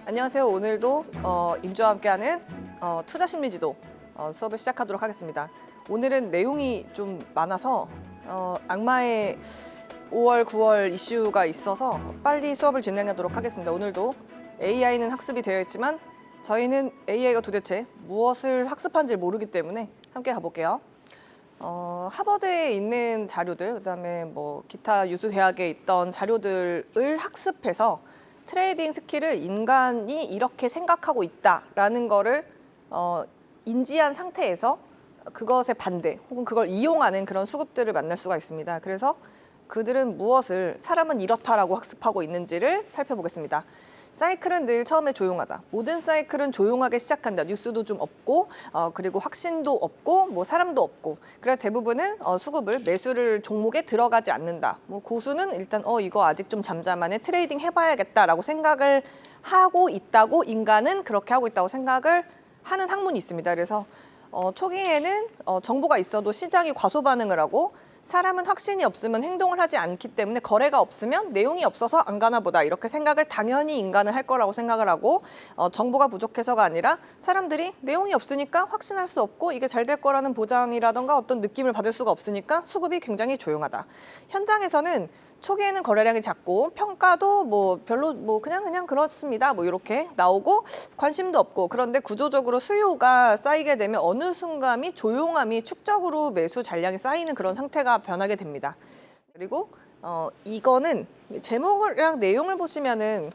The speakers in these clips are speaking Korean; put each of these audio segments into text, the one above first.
안녕하세요. 오늘도 임주와 함께하는 투자심리지도 수업을 시작하도록 하겠습니다. 오늘은 내용이 좀 많아서 악마의 5월, 9월 이슈가 있어서 빨리 수업을 진행하도록 하겠습니다. 오늘도 AI는 학습이 되어 있지만 저희는 AI가 도대체 무엇을 학습하는지 모르기 때문에 함께 가볼게요. 하버드에 있는 자료들, 그다음에 뭐 기타 유수 대학에 있던 자료들을 학습해서 트레이딩 스킬을 인간이 이렇게 생각하고 있다라는 거를 인지한 상태에서 그것에 반대 혹은 그걸 이용하는 그런 수급들을 만날 수가 있습니다. 그래서 그들은 무엇을 사람은 이렇다라고 학습하고 있는지를 살펴보겠습니다. 사이클은 늘 처음에 조용하다. 모든 사이클은 조용하게 시작한다. 뉴스도 좀 없고 그리고 확신도 없고 뭐 사람도 없고. 그래서 대부분은 수급을 매수를 종목에 들어가지 않는다. 뭐 고수는 일단 이거 아직 좀 잠잠하네. 트레이딩 해봐야겠다라고 생각을 하고 있다고 인간은 그렇게 하고 있다고 생각을 하는 학문이 있습니다. 그래서 초기에는 정보가 있어도 시장이 과소 반응을 하고 사람은 확신이 없으면 행동을 하지 않기 때문에 거래가 없으면 내용이 없어서 안 가나 보다 이렇게 생각을 당연히 인간은 할 거라고 생각을 하고 정보가 부족해서가 아니라 사람들이 내용이 없으니까 확신할 수 없고 이게 잘 될 거라는 보장이라던가 어떤 느낌을 받을 수가 없으니까 수급이 굉장히 조용하다. 현장에서는 초기에는 거래량이 작고 평가도 뭐 별로 뭐 그냥 그렇습니다. 뭐 이렇게 나오고 관심도 없고 그런데 구조적으로 수요가 쌓이게 되면 어느 순간이 조용함이 축적으로 매수 잔량이 쌓이는 그런 상태가 변하게 됩니다. 그리고 이거는 제목이랑 내용을 보시면은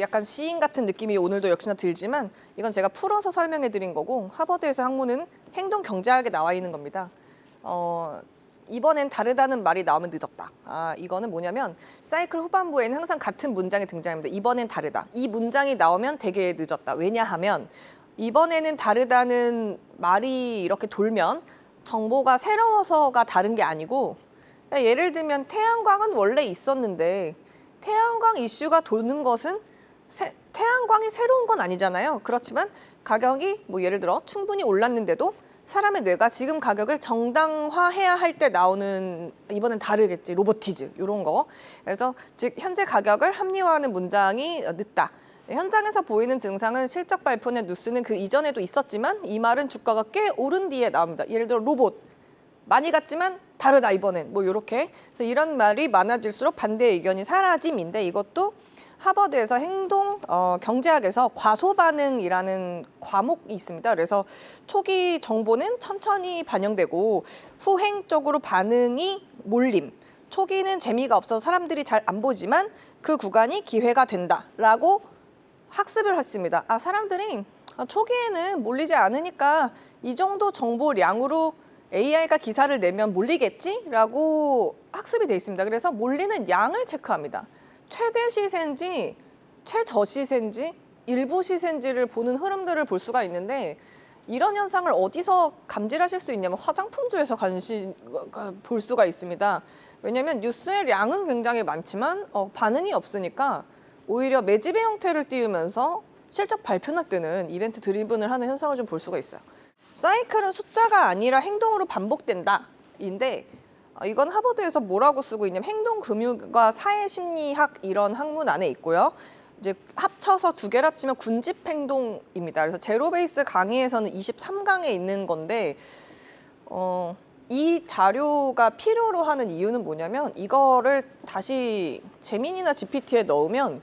약간 시인 같은 느낌이 오늘도 역시나 들지만 이건 제가 풀어서 설명해 드린 거고 하버드에서 학문은 행동 경제학에 나와 있는 겁니다. 이번엔 다르다는 말이 나오면 늦었다. 이거는 뭐냐면 사이클 후반부에는 항상 같은 문장이 등장합니다. 이번엔 다르다. 이 문장이 나오면 되게 늦었다. 왜냐하면 이번에는 다르다는 말이 이렇게 돌면 정보가 새로워서가 다른 게 아니고 예를 들면 태양광은 원래 있었는데 태양광 이슈가 도는 것은 태양광이 새로운 건 아니잖아요. 그렇지만 가격이 뭐 예를 들어 충분히 올랐는데도 사람의 뇌가 지금 가격을 정당화해야 할 때 나오는 이번엔 다르겠지 로보티즈 이런 거. 그래서 즉 현재 가격을 합리화하는 문장이 늦다. 현장에서 보이는 증상은 실적 발표나 뉴스는 그 이전에도 있었지만 이 말은 주가가 꽤 오른 뒤에 나옵니다. 예를 들어 로봇 많이 갔지만 다르다 이번엔 뭐 이렇게. 그래서 이런 말이 많아질수록 반대 의견이 사라짐인데 이것도 하버드에서 행동 경제학에서 과소 반응이라는 과목이 있습니다. 그래서 초기 정보는 천천히 반영되고 후행적으로 반응이 몰림. 초기는 재미가 없어서 사람들이 잘 안 보지만 그 구간이 기회가 된다라고 학습을 했습니다. 사람들이 초기에는 몰리지 않으니까 이 정도 정보량으로 AI가 기사를 내면 몰리겠지라고 학습이 돼 있습니다. 그래서 몰리는 양을 체크합니다. 최대 시세인지 최저 시세인지 일부 시세인지를 보는 흐름들을 볼 수가 있는데 이런 현상을 어디서 감지하실 수 있냐면 화장품주에서 볼 수가 있습니다. 왜냐하면 뉴스의 양은 굉장히 많지만 반응이 없으니까 오히려 매집의 형태를 띄우면서 실적 발표나 뜨는 이벤트 드리븐을 하는 현상을 좀 볼 수가 있어요. 사이클은 숫자가 아니라 행동으로 반복된다 인데 이건 하버드에서 뭐라고 쓰고 있냐면 행동금융과 사회심리학 이런 학문 안에 있고요. 이제 합쳐서 두 개를 합치면 군집행동입니다. 그래서 제로베이스 강의에서는 23강에 있는 건데 이 자료가 필요로 하는 이유는 뭐냐면 이거를 다시 제민이나 GPT에 넣으면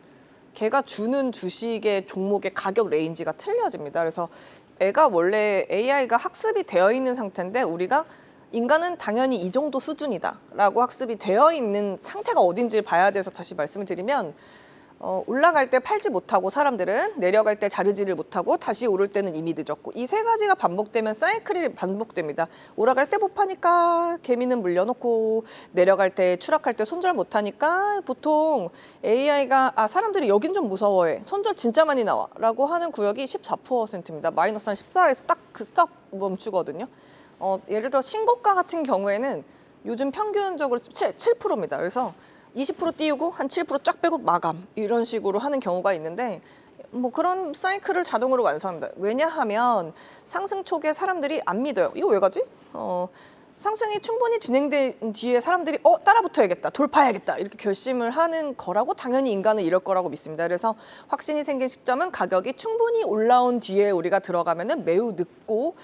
걔가 주는 주식의 종목의 가격 레인지가 틀려집니다. 그래서 애가 원래 AI가 학습이 되어 있는 상태인데 우리가 인간은 당연히 이 정도 수준이다 라고 학습이 되어 있는 상태가 어딘지를 봐야 돼서 다시 말씀을 드리면 올라갈 때 팔지 못하고 사람들은 내려갈 때 자르지를 못하고 다시 오를 때는 이미 늦었고 이 세 가지가 반복되면 사이클이 반복됩니다. 올라갈 때 못 파니까 개미는 물려놓고 내려갈 때 추락할 때 손절 못하니까 보통 AI가 사람들이 여긴 좀 무서워해. 손절 진짜 많이 나와 라고 하는 구역이 14%입니다. 마이너스 한 14에서 딱 그 스톱 멈추거든요. 예를 들어 신고가 같은 경우에는 요즘 평균적으로 7%입니다. 그래서 20% 띄우고 한 7% 쫙 빼고 마감 이런 식으로 하는 경우가 있는데 뭐 그런 사이클을 자동으로 완성합니다. 왜냐하면 상승 초기에 사람들이 안 믿어요. 이거 왜 가지? 상승이 충분히 진행된 뒤에 사람들이 따라붙어야겠다, 돌파해야겠다 이렇게 결심을 하는 거라고 당연히 인간은 이럴 거라고 믿습니다. 그래서 확신이 생긴 시점은 가격이 충분히 올라온 뒤에 우리가 들어가면은 매우 늦고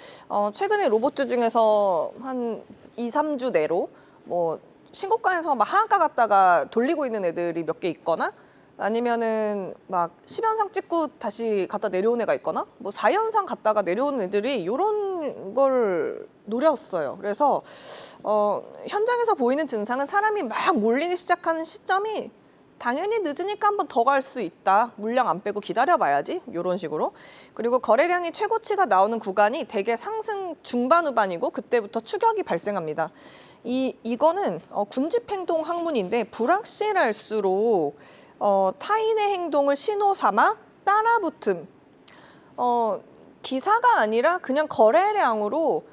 최근에 로봇주 중에서 한 2, 3주 내로 뭐 신고가에서 막 하한가 갔다가 돌리고 있는 애들이 몇 개 있거나 아니면은 막 10연상 찍고 다시 갔다 내려온 애가 있거나 뭐 4연상 갔다가 내려온 애들이 이런 걸 노렸어요. 그래서 현장에서 보이는 증상은 사람이 막 몰리기 시작하는 시점이 당연히 늦으니까 한 번 더 갈 수 있다. 물량 안 빼고 기다려봐야지. 이런 식으로. 그리고 거래량이 최고치가 나오는 구간이 대개 상승 중반 후반이고 그때부터 추격이 발생합니다. 이거는 군집행동 학문인데 불확실할수록 타인의 행동을 신호 삼아 따라붙음. 기사가 아니라 그냥 거래량으로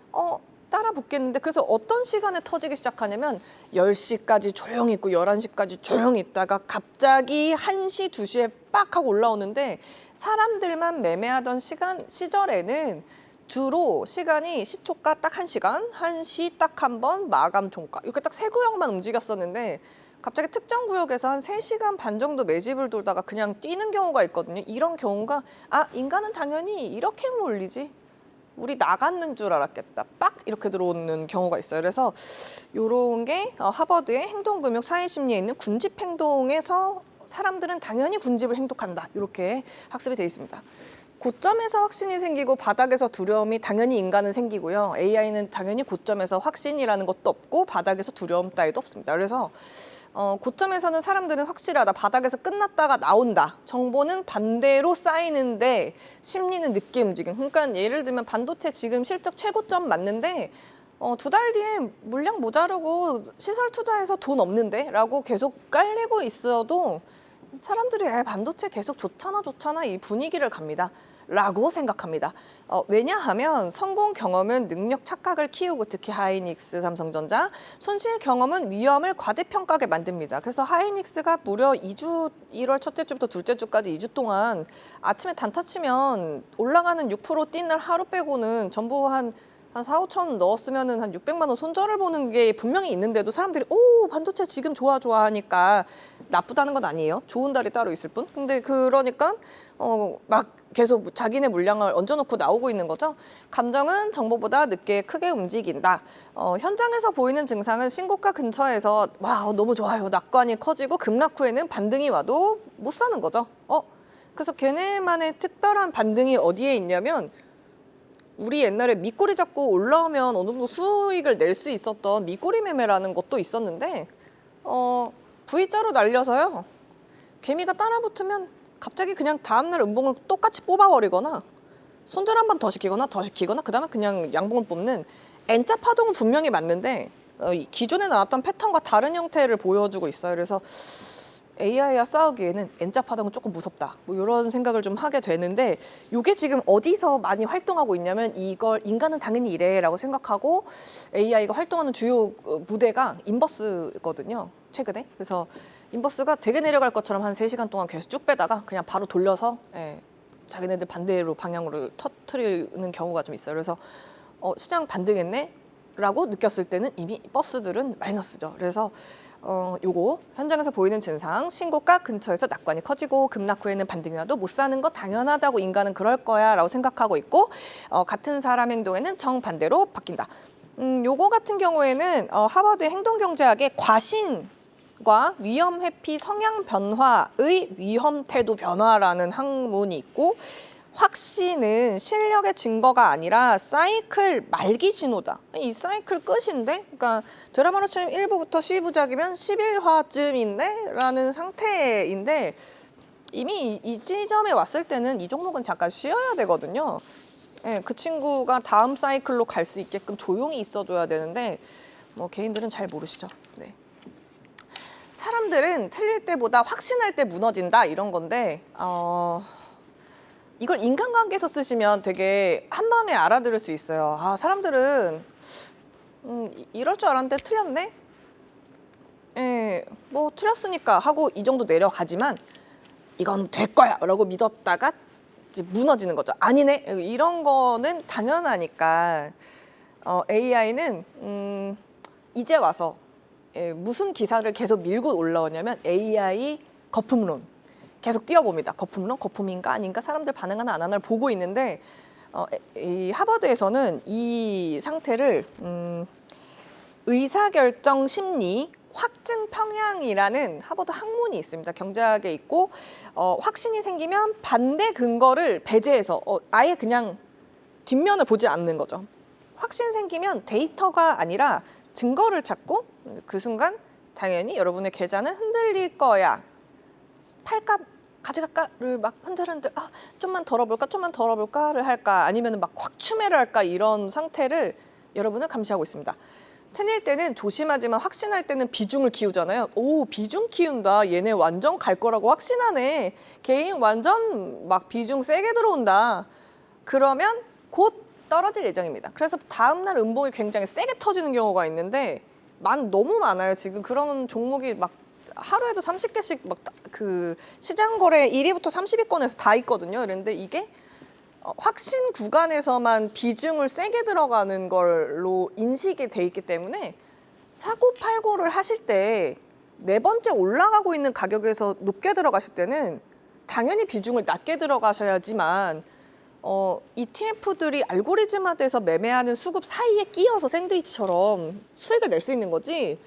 따라붙겠는데 그래서 어떤 시간에 터지기 시작하냐면 10시까지 조용히 있고 11시까지 조용히 있다가 갑자기 1시, 2시에 빡 하고 올라오는데 사람들만 매매하던 시절에는 주로 시간이 시초가 딱 1시간, 1시 딱 한 번, 마감 종가 이렇게 딱 세 구역만 움직였었는데 갑자기 특정 구역에서 한 3시간 반 정도 매집을 돌다가 그냥 뛰는 경우가 있거든요. 이런 경우가 인간은 당연히 이렇게 몰리지. 우리 나갔는 줄 알았겠다. 빡 이렇게 들어오는 경우가 있어요. 그래서 이런 게 하버드의 행동금융 사회심리에 있는 군집행동에서 사람들은 당연히 군집을 행동한다. 이렇게 학습이 되어 있습니다. 고점에서 확신이 생기고 바닥에서 두려움이 당연히 인간은 생기고요. AI는 당연히 고점에서 확신이라는 것도 없고 바닥에서 두려움 따위도 없습니다. 그래서 고점에서는 사람들은 확실하다. 바닥에서 끝났다가 나온다. 정보는 반대로 쌓이는데 심리는 늦게 움직임. 그러니까 예를 들면 반도체 지금 실적 최고점 맞는데 2달 뒤에 물량 모자르고 시설 투자해서 돈 없는데? 라고 계속 깔리고 있어도 사람들이 반도체 계속 좋잖아 이 분위기를 갑니다. 라고 생각합니다. 왜냐하면 성공 경험은 능력 착각을 키우고 특히 하이닉스, 삼성전자 손실 경험은 위험을 과대평가하게 만듭니다. 그래서 하이닉스가 무려 2주 1월 첫째 주부터 둘째 주까지 2주 동안 아침에 단타 치면 올라가는 6% 뛴 날 하루 빼고는 전부 한 4, 5천 넣었으면은 한 600만 원 손절을 보는 게 분명히 있는데도 사람들이 반도체 지금 좋아 하니까 나쁘다는 건 아니에요. 좋은 달이 따로 있을 뿐. 근데 그러니까 막 계속 자기네 물량을 얹어놓고 나오고 있는 거죠. 감정은 정보보다 늦게 크게 움직인다. 현장에서 보이는 증상은 신고가 근처에서 와 너무 좋아요. 낙관이 커지고 급락 후에는 반등이 와도 못 사는 거죠. 그래서 걔네만의 특별한 반등이 어디에 있냐면 우리 옛날에 밑꼬리 잡고 올라오면 어느 정도 수익을 낼 수 있었던 밑꼬리 매매라는 것도 있었는데 V자로 날려서요. 개미가 따라붙으면 갑자기 그냥 다음날 음봉을 똑같이 뽑아버리거나 손절 한 번 더 시키거나 그다음에 그냥 양봉을 뽑는 N자 파동은 분명히 맞는데 기존에 나왔던 패턴과 다른 형태를 보여주고 있어요. 그래서 AI와 싸우기에는 N자 파동은 조금 무섭다. 뭐 이런 생각을 좀 하게 되는데 이게 지금 어디서 많이 활동하고 있냐면 이걸 인간은 당연히 이래라고 생각하고 AI가 활동하는 주요 무대가 인버스거든요. 최근에. 그래서 인버스가 되게 내려갈 것처럼 한 3시간 동안 계속 쭉 빼다가 그냥 바로 돌려서 자기네들 반대로 방향으로 터트리는 경우가 좀 있어요. 그래서 시장 반등했네? 라고 느꼈을 때는 이미 버스들은 마이너스죠. 그래서 요거 현장에서 보이는 증상 신고가 근처에서 낙관이 커지고 급락 후에는 반등이 와도 못 사는 거 당연하다고 인간은 그럴 거야 라고 생각하고 있고 같은 사람 행동에는 정반대로 바뀐다. 요거 같은 경우에는 하버드 행동경제학의 과신과 위험 회피 성향 변화의 위험 태도 변화라는 학문이 있고 확신은 실력의 증거가 아니라 사이클 말기 신호다. 이 사이클 끝인데? 그러니까 드라마로 치면 1부부터 12부작이면 11화쯤인데? 라는 상태인데 이미 이 지점에 왔을 때는 이 종목은 잠깐 쉬어야 되거든요. 그 친구가 다음 사이클로 갈 수 있게끔 조용히 있어줘야 되는데 뭐 개인들은 잘 모르시죠. 네. 사람들은 틀릴 때보다 확신할 때 무너진다 이런 건데 이걸 인간관계에서 쓰시면 되게 한 방에 알아들을 수 있어요. 사람들은 이럴 줄 알았는데 틀렸네? 뭐 틀렸으니까 하고 이 정도 내려가지만 이건 될 거야 라고 믿었다가 이제 무너지는 거죠. 아니네? 이런 거는 당연하니까 AI는 이제 와서 무슨 기사를 계속 밀고 올라오냐면 AI 거품론 계속 띄워봅니다. 거품론? 거품인가 아닌가? 사람들 반응하나 안 하나를 보고 있는데 이 하버드에서는 이 상태를 의사결정 심리 확증 평양이라는 하버드 학문이 있습니다. 경제학에 있고 확신이 생기면 반대 근거를 배제해서 아예 그냥 뒷면을 보지 않는 거죠. 확신 생기면 데이터가 아니라 증거를 찾고 그 순간 당연히 여러분의 계좌는 흔들릴 거야. 팔까 가져갈까를 막 흔들흔들 좀만 덜어볼까 좀만 덜어볼까를 할까 아니면 막 확 추매를 할까 이런 상태를 여러분은 감시하고 있습니다. 새내일 때는 조심하지만 확신할 때는 비중을 키우잖아요. 오 비중 키운다. 얘네 완전 갈 거라고 확신하네. 개인 완전 막 비중 세게 들어온다. 그러면 곧 떨어질 예정입니다. 그래서 다음날 음봉이 굉장히 세게 터지는 경우가 있는데 너무 많아요. 지금 그런 종목이 막 하루에도 30개씩 막 그 시장 거래 1위부터 30위권에서 다 있거든요. 그런데 이게 확신 구간에서만 비중을 세게 들어가는 걸로 인식이 돼 있기 때문에 사고 팔고를 하실 때 네 번째 올라가고 있는 가격에서 높게 들어가실 때는 당연히 비중을 낮게 들어가셔야지만 ETF들이 알고리즘화돼서 매매하는 수급 사이에 끼어서 샌드위치처럼 수익을 낼 수 있는 거지.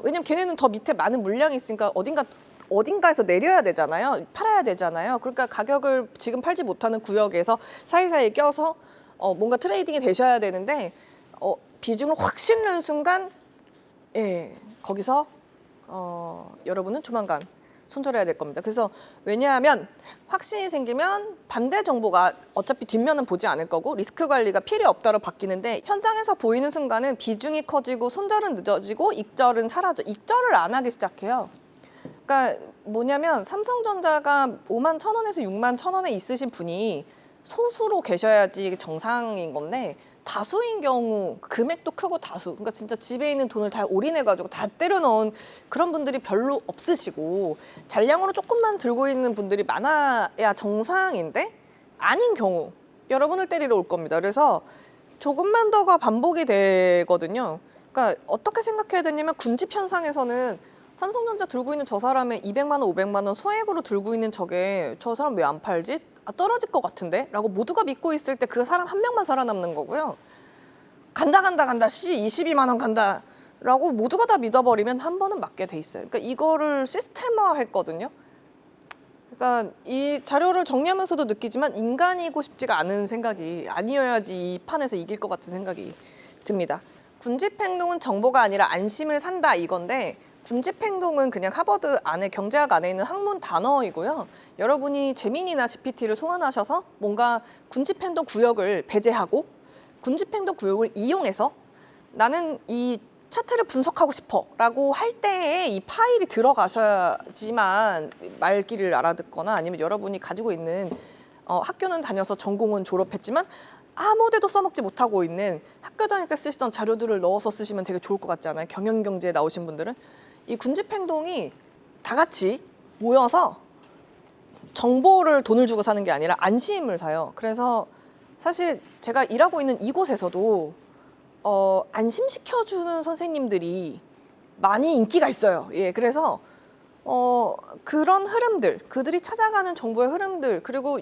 왜냐면 걔네는 더 밑에 많은 물량이 있으니까 어딘가에서 내려야 되잖아요. 팔아야 되잖아요. 그러니까 가격을 지금 팔지 못하는 구역에서 사이사이에 껴서 뭔가 트레이딩이 되셔야 되는데 비중을 확 싣는 순간 거기서 여러분은 조만간 손절해야 될 겁니다. 그래서 왜냐하면 확신이 생기면 반대 정보가 어차피 뒷면은 보지 않을 거고 리스크 관리가 필요 없다로 바뀌는데 현장에서 보이는 순간은 비중이 커지고 손절은 늦어지고 익절은 사라져. 익절을 안 하기 시작해요. 그러니까 뭐냐면 삼성전자가 5만 1,000원에서 6만 1,000원에 있으신 분이 소수로 계셔야지 정상인 건데 다수인 경우 금액도 크고 다수 그러니까 진짜 집에 있는 돈을 다 올인해가지고 다 때려 넣은 그런 분들이 별로 없으시고 잔량으로 조금만 들고 있는 분들이 많아야 정상인데 아닌 경우 여러분을 때리러 올 겁니다. 그래서 조금만 더가 반복이 되거든요. 그러니까 어떻게 생각해야 되냐면 군집 현상에서는 삼성전자 들고 있는 저 사람의 200만 원, 500만 원 소액으로 들고 있는 저 사람 왜 안 팔지? 떨어질 것 같은데? 라고 모두가 믿고 있을 때 그 사람 한 명만 살아남는 거고요. 간다 씨 22만 원 간다 라고 모두가 다 믿어버리면 한 번은 맞게 돼 있어요. 그러니까 이거를 시스템화했거든요. 그러니까 이 자료를 정리하면서도 느끼지만 인간이고 싶지가 않은 생각이 아니어야지 이 판에서 이길 것 같은 생각이 듭니다. 군집 행동은 정보가 아니라 안심을 산다 이건데 군집 행동은 그냥 하버드 안에 경제학 안에 있는 학문 단어이고요. 여러분이 제민이나 GPT를 소환하셔서 뭔가 군집 행동 구역을 배제하고 군집 행동 구역을 이용해서 나는 이 차트를 분석하고 싶어 라고 할 때에 이 파일이 들어가셔야지만 말귀를 알아듣거나 아니면 여러분이 가지고 있는 학교는 다녀서 전공은 졸업했지만 아무 데도 써먹지 못하고 있는 학교 다닐 때 쓰시던 자료들을 넣어서 쓰시면 되게 좋을 것 같지 않아요? 경영경제에 나오신 분들은 이 군집 행동이 다 같이 모여서 정보를 돈을 주고 사는 게 아니라 안심을 사요. 그래서 사실 제가 일하고 있는 이곳에서도 안심시켜주는 선생님들이 많이 인기가 있어요. 예, 그래서 그런 흐름들, 그들이 찾아가는 정보의 흐름들, 그리고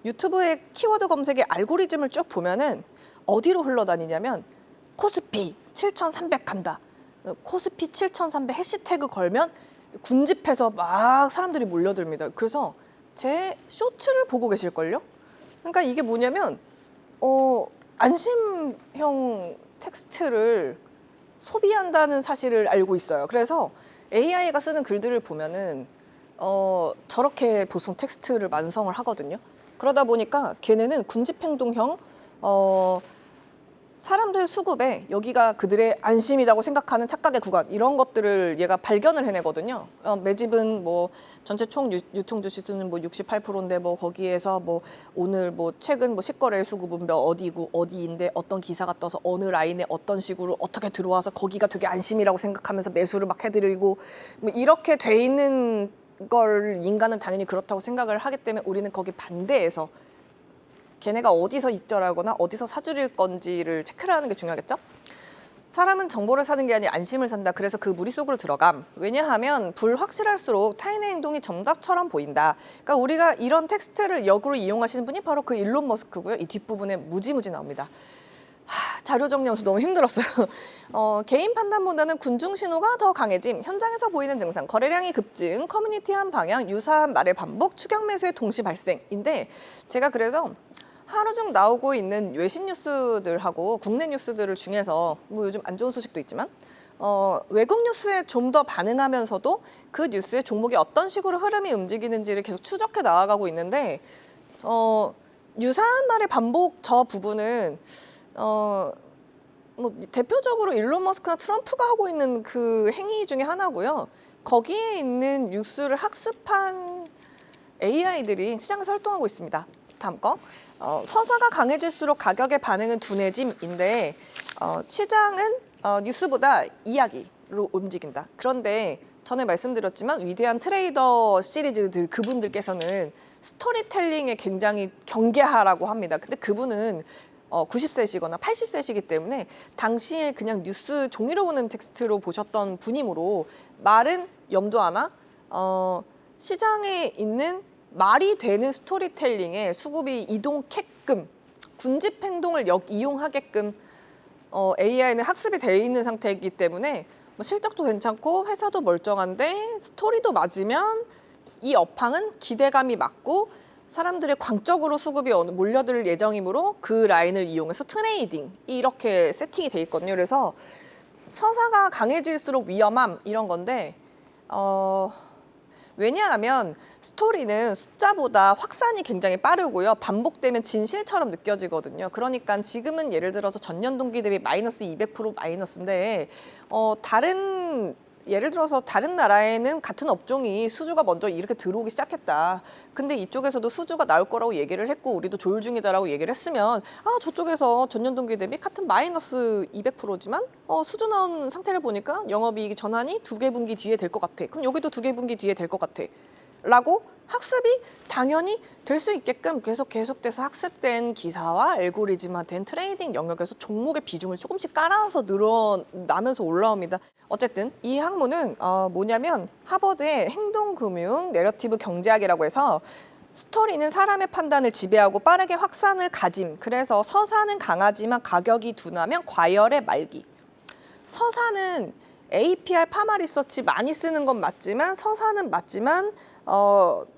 유튜브의 키워드 검색의 알고리즘을 쭉 보면은 어디로 흘러다니냐면 코스피 7,300 간다. 코스피 7,300 해시태그 걸면 군집해서 막 사람들이 몰려듭니다. 그래서 제 쇼츠를 보고 계실걸요? 그러니까 이게 뭐냐면 안심형 텍스트를 소비한다는 사실을 알고 있어요. 그래서 AI가 쓰는 글들을 보면은 저렇게 보통 텍스트를 완성을 하거든요. 그러다 보니까 걔네는 군집행동형 사람들 수급에 여기가 그들의 안심이라고 생각하는 착각의 구간 이런 것들을 얘가 발견을 해내거든요. 매집은 뭐 전체 총 유통 주식수는 뭐 68%인데 뭐 거기에서 뭐 오늘 뭐 최근 뭐 실거래 수급은 몇 어디고 어디인데 어떤 기사가 떠서 어느 라인에 어떤 식으로 어떻게 들어와서 거기가 되게 안심이라고 생각하면서 매수를 막 해드리고 뭐 이렇게 돼 있는 걸 인간은 당연히 그렇다고 생각을 하기 때문에 우리는 거기 반대해서 걔네가 어디서 익절하거나 어디서 사줄일 건지를 체크를 하는 게 중요하겠죠? 사람은 정보를 사는 게 아니라 안심을 산다. 그래서 그 무리 속으로 들어감. 왜냐하면 불확실할수록 타인의 행동이 정답처럼 보인다. 그러니까 우리가 이런 텍스트를 역으로 이용하시는 분이 바로 그 일론 머스크고요. 이 뒷부분에 무지무지 나옵니다. 자료 정리하면서 너무 힘들었어요. 개인 판단보다는 군중 신호가 더 강해짐, 현장에서 보이는 증상, 거래량이 급증, 커뮤니티한 방향, 유사한 말의 반복, 추격 매수의 동시 발생인데 제가 그래서 하루 중 나오고 있는 외신 뉴스들하고 국내 뉴스들을 중에서 뭐 요즘 안 좋은 소식도 있지만 외국 뉴스에 좀 더 반응하면서도 그 뉴스의 종목이 어떤 식으로 흐름이 움직이는지를 계속 추적해 나아가고 있는데 유사한 말의 반복 저 부분은 뭐 대표적으로 일론 머스크나 트럼프가 하고 있는 그 행위 중에 하나고요. 거기에 있는 뉴스를 학습한 AI들이 시장에서 활동하고 있습니다. 다음 거. 서사가 강해질수록 가격의 반응은 둔해짐인데 시장은 뉴스보다 이야기로 움직인다. 그런데 전에 말씀드렸지만 위대한 트레이더 시리즈들 그분들께서는 스토리텔링에 굉장히 경계하라고 합니다. 근데 그분은 90세시거나 80세시기 때문에 당시에 그냥 뉴스 종이로 보는 텍스트로 보셨던 분이므로 말은 염두 하나 시장에 있는 말이 되는 스토리텔링에 수급이 이동케끔 군집 행동을 이용하게끔 AI는 학습이 되어 있는 상태이기 때문에 뭐 실적도 괜찮고 회사도 멀쩡한데 스토리도 맞으면 이 업황은 기대감이 맞고 사람들의 광적으로 수급이 몰려들 예정이므로 그 라인을 이용해서 트레이딩 이렇게 세팅이 돼 있거든요. 그래서 서사가 강해질수록 위험함 이런 건데 왜냐하면 스토리는 숫자보다 확산이 굉장히 빠르고요. 반복되면 진실처럼 느껴지거든요. 그러니까 지금은 예를 들어서 전년 동기 대비 마이너스 200% 마이너스인데 예를 들어서 다른 나라에는 같은 업종이 수주가 먼저 이렇게 들어오기 시작했다. 근데 이쪽에서도 수주가 나올 거라고 얘기를 했고 우리도 조율 중이다라고 얘기를 했으면 저쪽에서 전년 동기 대비 같은 마이너스 200%지만 수주 나온 상태를 보니까 영업이익이 전환이 2개 분기 뒤에 될 것 같아. 그럼 여기도 2개 분기 뒤에 될 것 같아. 라고 학습이 당연히 될 수 있게끔 계속돼서 학습된 기사와 알고리즘화된 트레이딩 영역에서 종목의 비중을 조금씩 깔아서 늘어나면서 올라옵니다. 어쨌든 이 학문은 뭐냐면 하버드의 행동금융 내러티브 경제학이라고 해서 스토리는 사람의 판단을 지배하고 빠르게 확산을 가짐. 그래서 서사는 강하지만 가격이 둔하면 과열의 말기. 서사는 APR 파마 리서치 많이 쓰는 건 맞지만 서사는 맞지만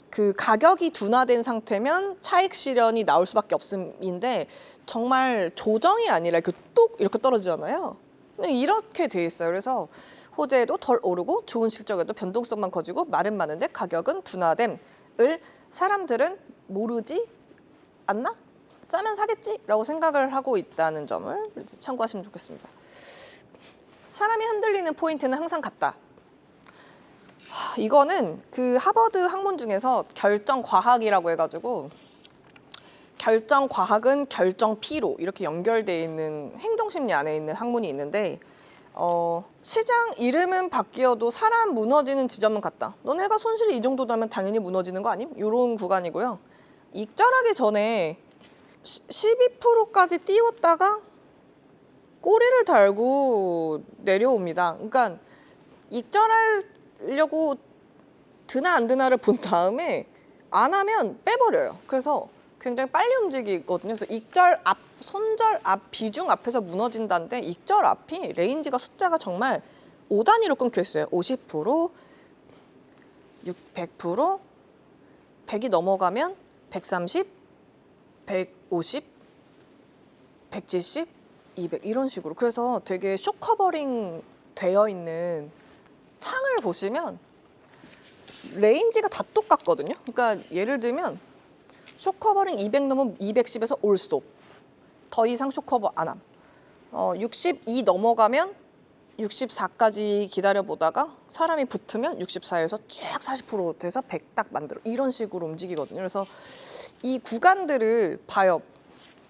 그 가격이 둔화된 상태면 차익 실현이 나올 수밖에 없음인데 정말 조정이 아니라 이렇게 뚝 이렇게 떨어지잖아요. 이렇게 돼 있어요. 그래서 호재도 덜 오르고 좋은 실적에도 변동성만 커지고 말은 많은데 가격은 둔화됨을 사람들은 모르지 않나? 싸면 사겠지? 라고 생각을 하고 있다는 점을 참고하시면 좋겠습니다. 사람이 흔들리는 포인트는 항상 같다. 이거는 그 하버드 학문 중에서 결정과학이라고 해가지고 결정과학은 결정피로 이렇게 연결되어 있는 행동심리 안에 있는 학문이 있는데 시장 이름은 바뀌어도 사람 무너지는 지점은 같다. 너네가 손실이 이 정도다면 당연히 무너지는 거 아님? 이런 구간이고요. 익절하기 전에 12%까지 띄웠다가 꼬리를 달고 내려옵니다. 그러니까 익절하려고 드나 안 드나를 본 다음에 안 하면 빼버려요. 그래서 굉장히 빨리 움직이거든요. 그래서 익절 앞, 손절 앞, 비중 앞에서 무너진다는데 익절 앞이 레인지가 숫자가 정말 5단위로 끊겨 있어요. 50%, 100%, 100이 넘어가면 130, 150, 170, 200 이런 식으로. 그래서 되게 쇼커버링 되어 있는 창을 보시면 레인지가 다 똑같거든요. 그러니까 예를 들면 쇼커버링 200 넘으면 210에서 올 스톱. 더 이상 쇼커버 안 함. 62 넘어가면 64까지 기다려보다가 사람이 붙으면 64에서 쫙 40% 돼서 100 딱 만들어. 이런 식으로 움직이거든요. 그래서 이 구간들을 봐요.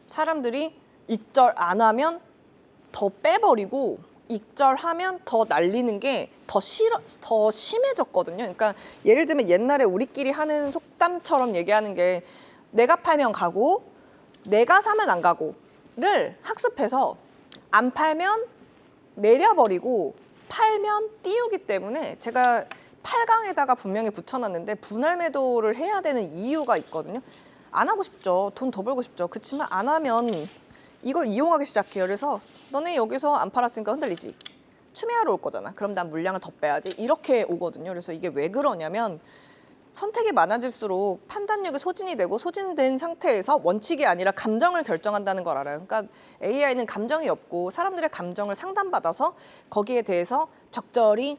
사람들이 익절 안 하면 더 빼버리고 익절하면 더 날리는 게 더 심해졌거든요. 그러니까 예를 들면 옛날에 우리끼리 하는 속담처럼 얘기하는 게 내가 팔면 가고 내가 사면 안 가고를 학습해서 안 팔면 내려버리고 팔면 띄우기 때문에 제가 8강에다가 분명히 붙여놨는데 분할 매도를 해야 되는 이유가 있거든요. 안 하고 싶죠. 돈 더 벌고 싶죠. 그렇지만 안 하면 이걸 이용하기 시작해요. 그래서 너네 여기서 안 팔았으니까 흔들리지. 추매하러 올 거잖아. 그럼 난 물량을 더 빼야지. 이렇게 오거든요. 그래서 이게 왜 그러냐면 선택이 많아질수록 판단력이 소진이 되고 소진된 상태에서 원칙이 아니라 감정을 결정한다는 걸 알아요. 그러니까 AI는 감정이 없고 사람들의 감정을 상담받아서 거기에 대해서 적절히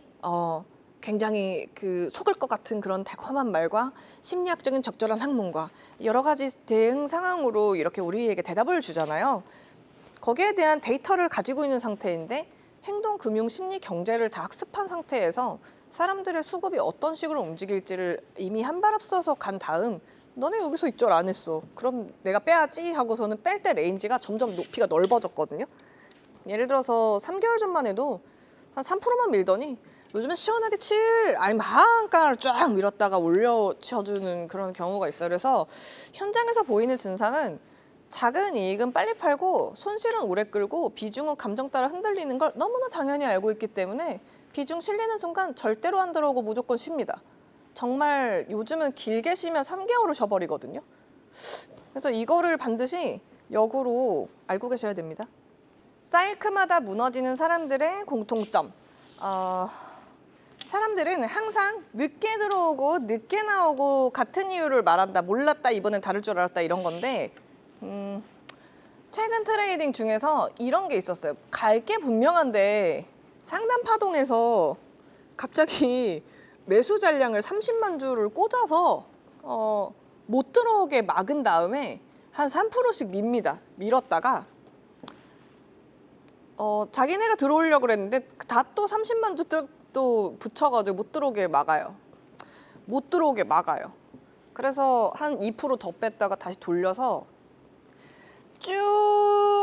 굉장히 그 속을 것 같은 그런 달콤한 말과 심리학적인 적절한 학문과 여러 가지 대응 상황으로 이렇게 우리에게 대답을 주잖아요. 거기에 대한 데이터를 가지고 있는 상태인데 행동, 금융, 심리, 경제를 다 학습한 상태에서 사람들의 수급이 어떤 식으로 움직일지를 이미 한 발 앞서서 간 다음 너네 여기서 입절 안 했어. 그럼 내가 빼야지 하고서는 뺄 때 레인지가 점점 높이가 넓어졌거든요. 예를 들어서 3개월 전만 해도 한 3%만 밀더니 요즘은 시원하게 7, 아니면 하한가를 쫙 밀었다가 올려쳐주는 그런 경우가 있어요. 그래서 현장에서 보이는 증상은 작은 이익은 빨리 팔고 손실은 오래 끌고 비중은 감정 따라 흔들리는 걸 너무나 당연히 알고 있기 때문에 비중 실리는 순간 절대로 안 들어오고 무조건 쉽니다. 정말 요즘은 길게 쉬면 3개월을 쉬어버리거든요. 그래서 이거를 반드시 역으로 알고 계셔야 됩니다. 사이클마다 무너지는 사람들의 공통점. 사람들은 항상 늦게 들어오고 늦게 나오고 같은 이유를 말한다. 몰랐다, 이번엔 다를 줄 알았다, 이런 건데 최근 트레이딩 중에서 이런 게 있었어요. 갈 게 분명한데 상단 파동에서 갑자기 매수 잔량을 30만 주를 꽂아서 못 들어오게 막은 다음에 한 3%씩 밉니다. 밀었다가 자기네가 들어오려고 그랬는데 다 또 30만 주 또 붙여가지고 못 들어오게 막아요. 못 들어오게 막아요. 그래서 한 2% 더 뺐다가 다시 돌려서 쭉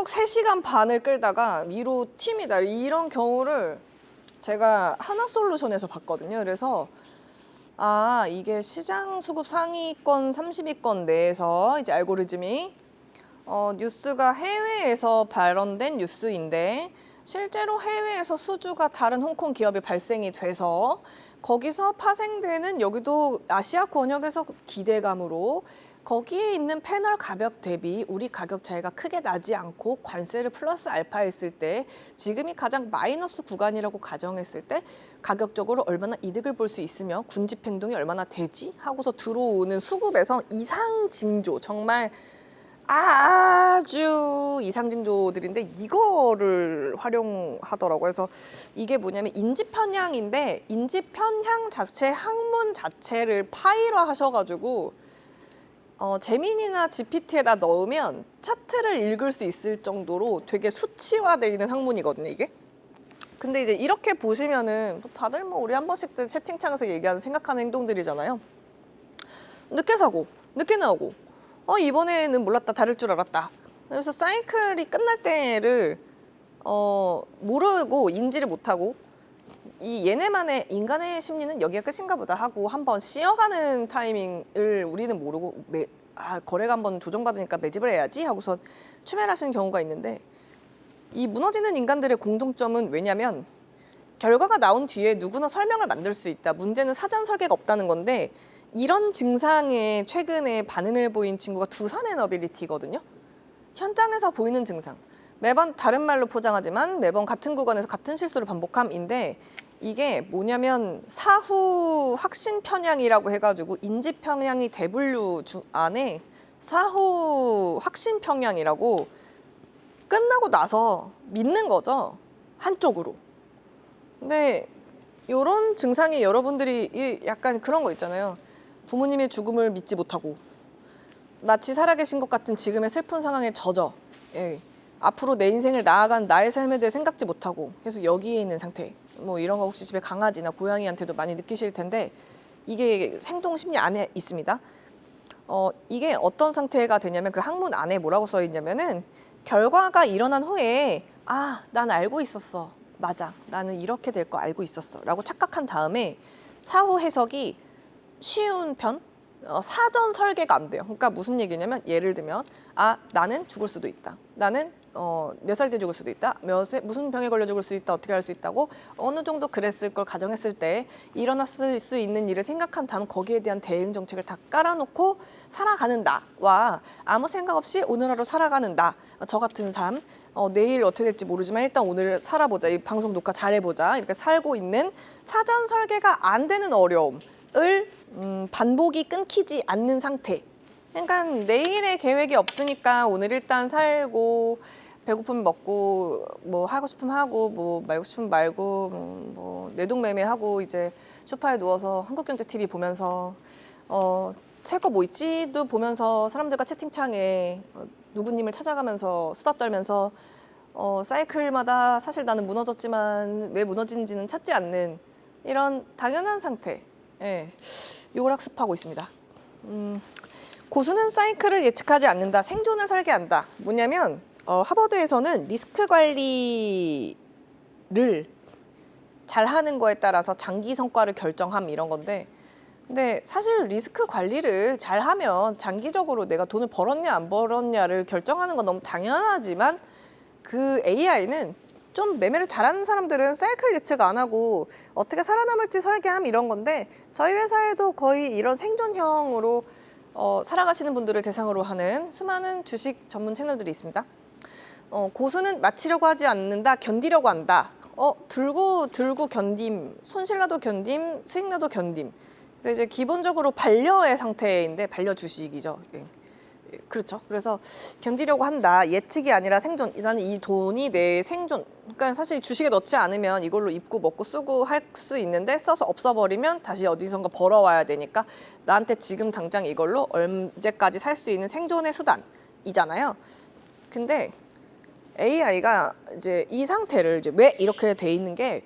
3시간 반을 끌다가 위로 튑니다. 이런 경우를 제가 하나솔루션에서 봤거든요. 그래서 이게 시장 수급 상위권 30위권 내에서 이제 알고리즘이 뉴스가 해외에서 발언된 뉴스인데 실제로 해외에서 수주가 다른 홍콩 기업이 발생이 돼서 거기서 파생되는 여기도 아시아 권역에서 기대감으로 거기에 있는 패널 가격 대비 우리 가격 차이가 크게 나지 않고 관세를 플러스 알파 했을 때 지금이 가장 마이너스 구간이라고 가정했을 때 가격적으로 얼마나 이득을 볼 수 있으며 군집 행동이 얼마나 되지 하고서 들어오는 수급에서 이상징조, 정말 아주 이상징조들인데 이거를 활용하더라고요. 그래서 이게 뭐냐면 인지편향인데 인지편향 자체, 학문 자체를 파일화 하셔가지고 제민이나 GPT에다 넣으면 차트를 읽을 수 있을 정도로 되게 수치화되어 있는 학문이거든요, 이게. 근데 이제 이렇게 보시면은 다들 뭐 우리 한 번씩들 채팅창에서 얘기하는 생각하는 행동들이잖아요. 늦게 사고, 늦게 나오고 이번에는 몰랐다, 다를 줄 알았다. 그래서 사이클이 끝날 때를 모르고 인지를 못하고 이 얘네만의 인간의 심리는 여기가 끝인가 보다 하고 한번 쉬어가는 타이밍을 우리는 모르고 거래가 한번 조정받으니까 매집을 해야지 하고서 추매를 하시는 경우가 있는데 이 무너지는 인간들의 공통점은 왜냐면 결과가 나온 뒤에 누구나 설명을 만들 수 있다. 문제는 사전 설계가 없다는 건데 이런 증상에 최근에 반응을 보인 친구가 두산 에너빌리티거든요. 현장에서 보이는 증상. 매번 다른 말로 포장하지만 매번 같은 구간에서 같은 실수를 반복함인데 이게 뭐냐면 사후 확신 편향이라고 해가지고 인지 편향이 대분류 안에 사후 확신 편향이라고 끝나고 나서 믿는 거죠. 한쪽으로. 근데 이런 증상이 여러분들이 약간 그런 거 있잖아요. 부모님의 죽음을 믿지 못하고 마치 살아계신 것 같은 지금의 슬픈 상황에 젖어 앞으로 내 인생을 나아간 나의 삶에 대해 생각지 못하고 계속 여기에 있는 상태. 뭐 이런 거 혹시 집에 강아지나 고양이한테도 많이 느끼실 텐데 이게 행동 심리 안에 있습니다. 이게 어떤 상태가 되냐면 그 학문 안에 뭐라고 써 있냐면은 결과가 일어난 후에 난 알고 있었어. 맞아. 나는 이렇게 될 거 알고 있었어. 라고 착각한 다음에 사후 해석이 쉬운 편? 사전 설계가 안 돼요. 그러니까 무슨 얘기냐면 예를 들면 아, 나는 죽을 수도 있다. 나는 몇 살 때 죽을 수도 있다. 무슨 병에 걸려 죽을 수 있다. 어떻게 할 수 있다고 어느 정도 그랬을 걸 가정했을 때 일어났을 수 있는 일을 생각한 다음 거기에 대한 대응 정책을 다 깔아놓고 살아가는 나와 아무 생각 없이 오늘 하루 살아가는 나, 저 같은 삶, 내일 어떻게 될지 모르지만 일단 오늘 살아보자. 이 방송 녹화 잘해보자. 이렇게 살고 있는 사전 설계가 안 되는 어려움을 반복이 끊기지 않는 상태. 그러니까 내일의 계획이 없으니까 오늘 일단 살고 배고프면 먹고 뭐 하고 싶으면 하고 뭐 말고 싶으면 말고 뭐 내동매매하고 이제 소파에 누워서 한국경제 TV 보면서 살 거 뭐 있지도 보면서 사람들과 채팅창에 누구님을 찾아가면서 수다 떨면서 사이클마다 사실 나는 무너졌지만 왜 무너진지는 찾지 않는 이런 당연한 상태. 예, 이걸 학습하고 있습니다. 고수는 사이클을 예측하지 않는다. 생존을 설계한다. 뭐냐면 하버드에서는 리스크 관리를 잘하는 거에 따라서 장기 성과를 결정함 이런 건데 근데 사실 리스크 관리를 잘하면 장기적으로 내가 돈을 벌었냐 안 벌었냐를 결정하는 건 너무 당연하지만 그 AI는 좀 매매를 잘하는 사람들은 사이클 예측 안 하고 어떻게 살아남을지 설계함 이런 건데 저희 회사에도 거의 이런 생존형으로 살아가시는 분들을 대상으로 하는 수많은 주식 전문 채널들이 있습니다. 고수는 맞히려고 하지 않는다, 견디려고 한다. 들고 견딤, 손실나도 견딤, 수익나도 견딤. 이제 기본적으로 반려의 상태인데 반려 주식이죠. 예. 그렇죠. 그래서 견디려고 한다. 예측이 아니라 생존. 나는 이 돈이 내 생존. 그러니까 사실 주식에 넣지 않으면 이걸로 입고 먹고 쓰고 할 수 있는데 써서 없어버리면 다시 어디선가 벌어와야 되니까 나한테 지금 당장 이걸로 언제까지 살 수 있는 생존의 수단이잖아요. 근데 AI가 이제 이 상태를 이제 왜 이렇게 돼 있는 게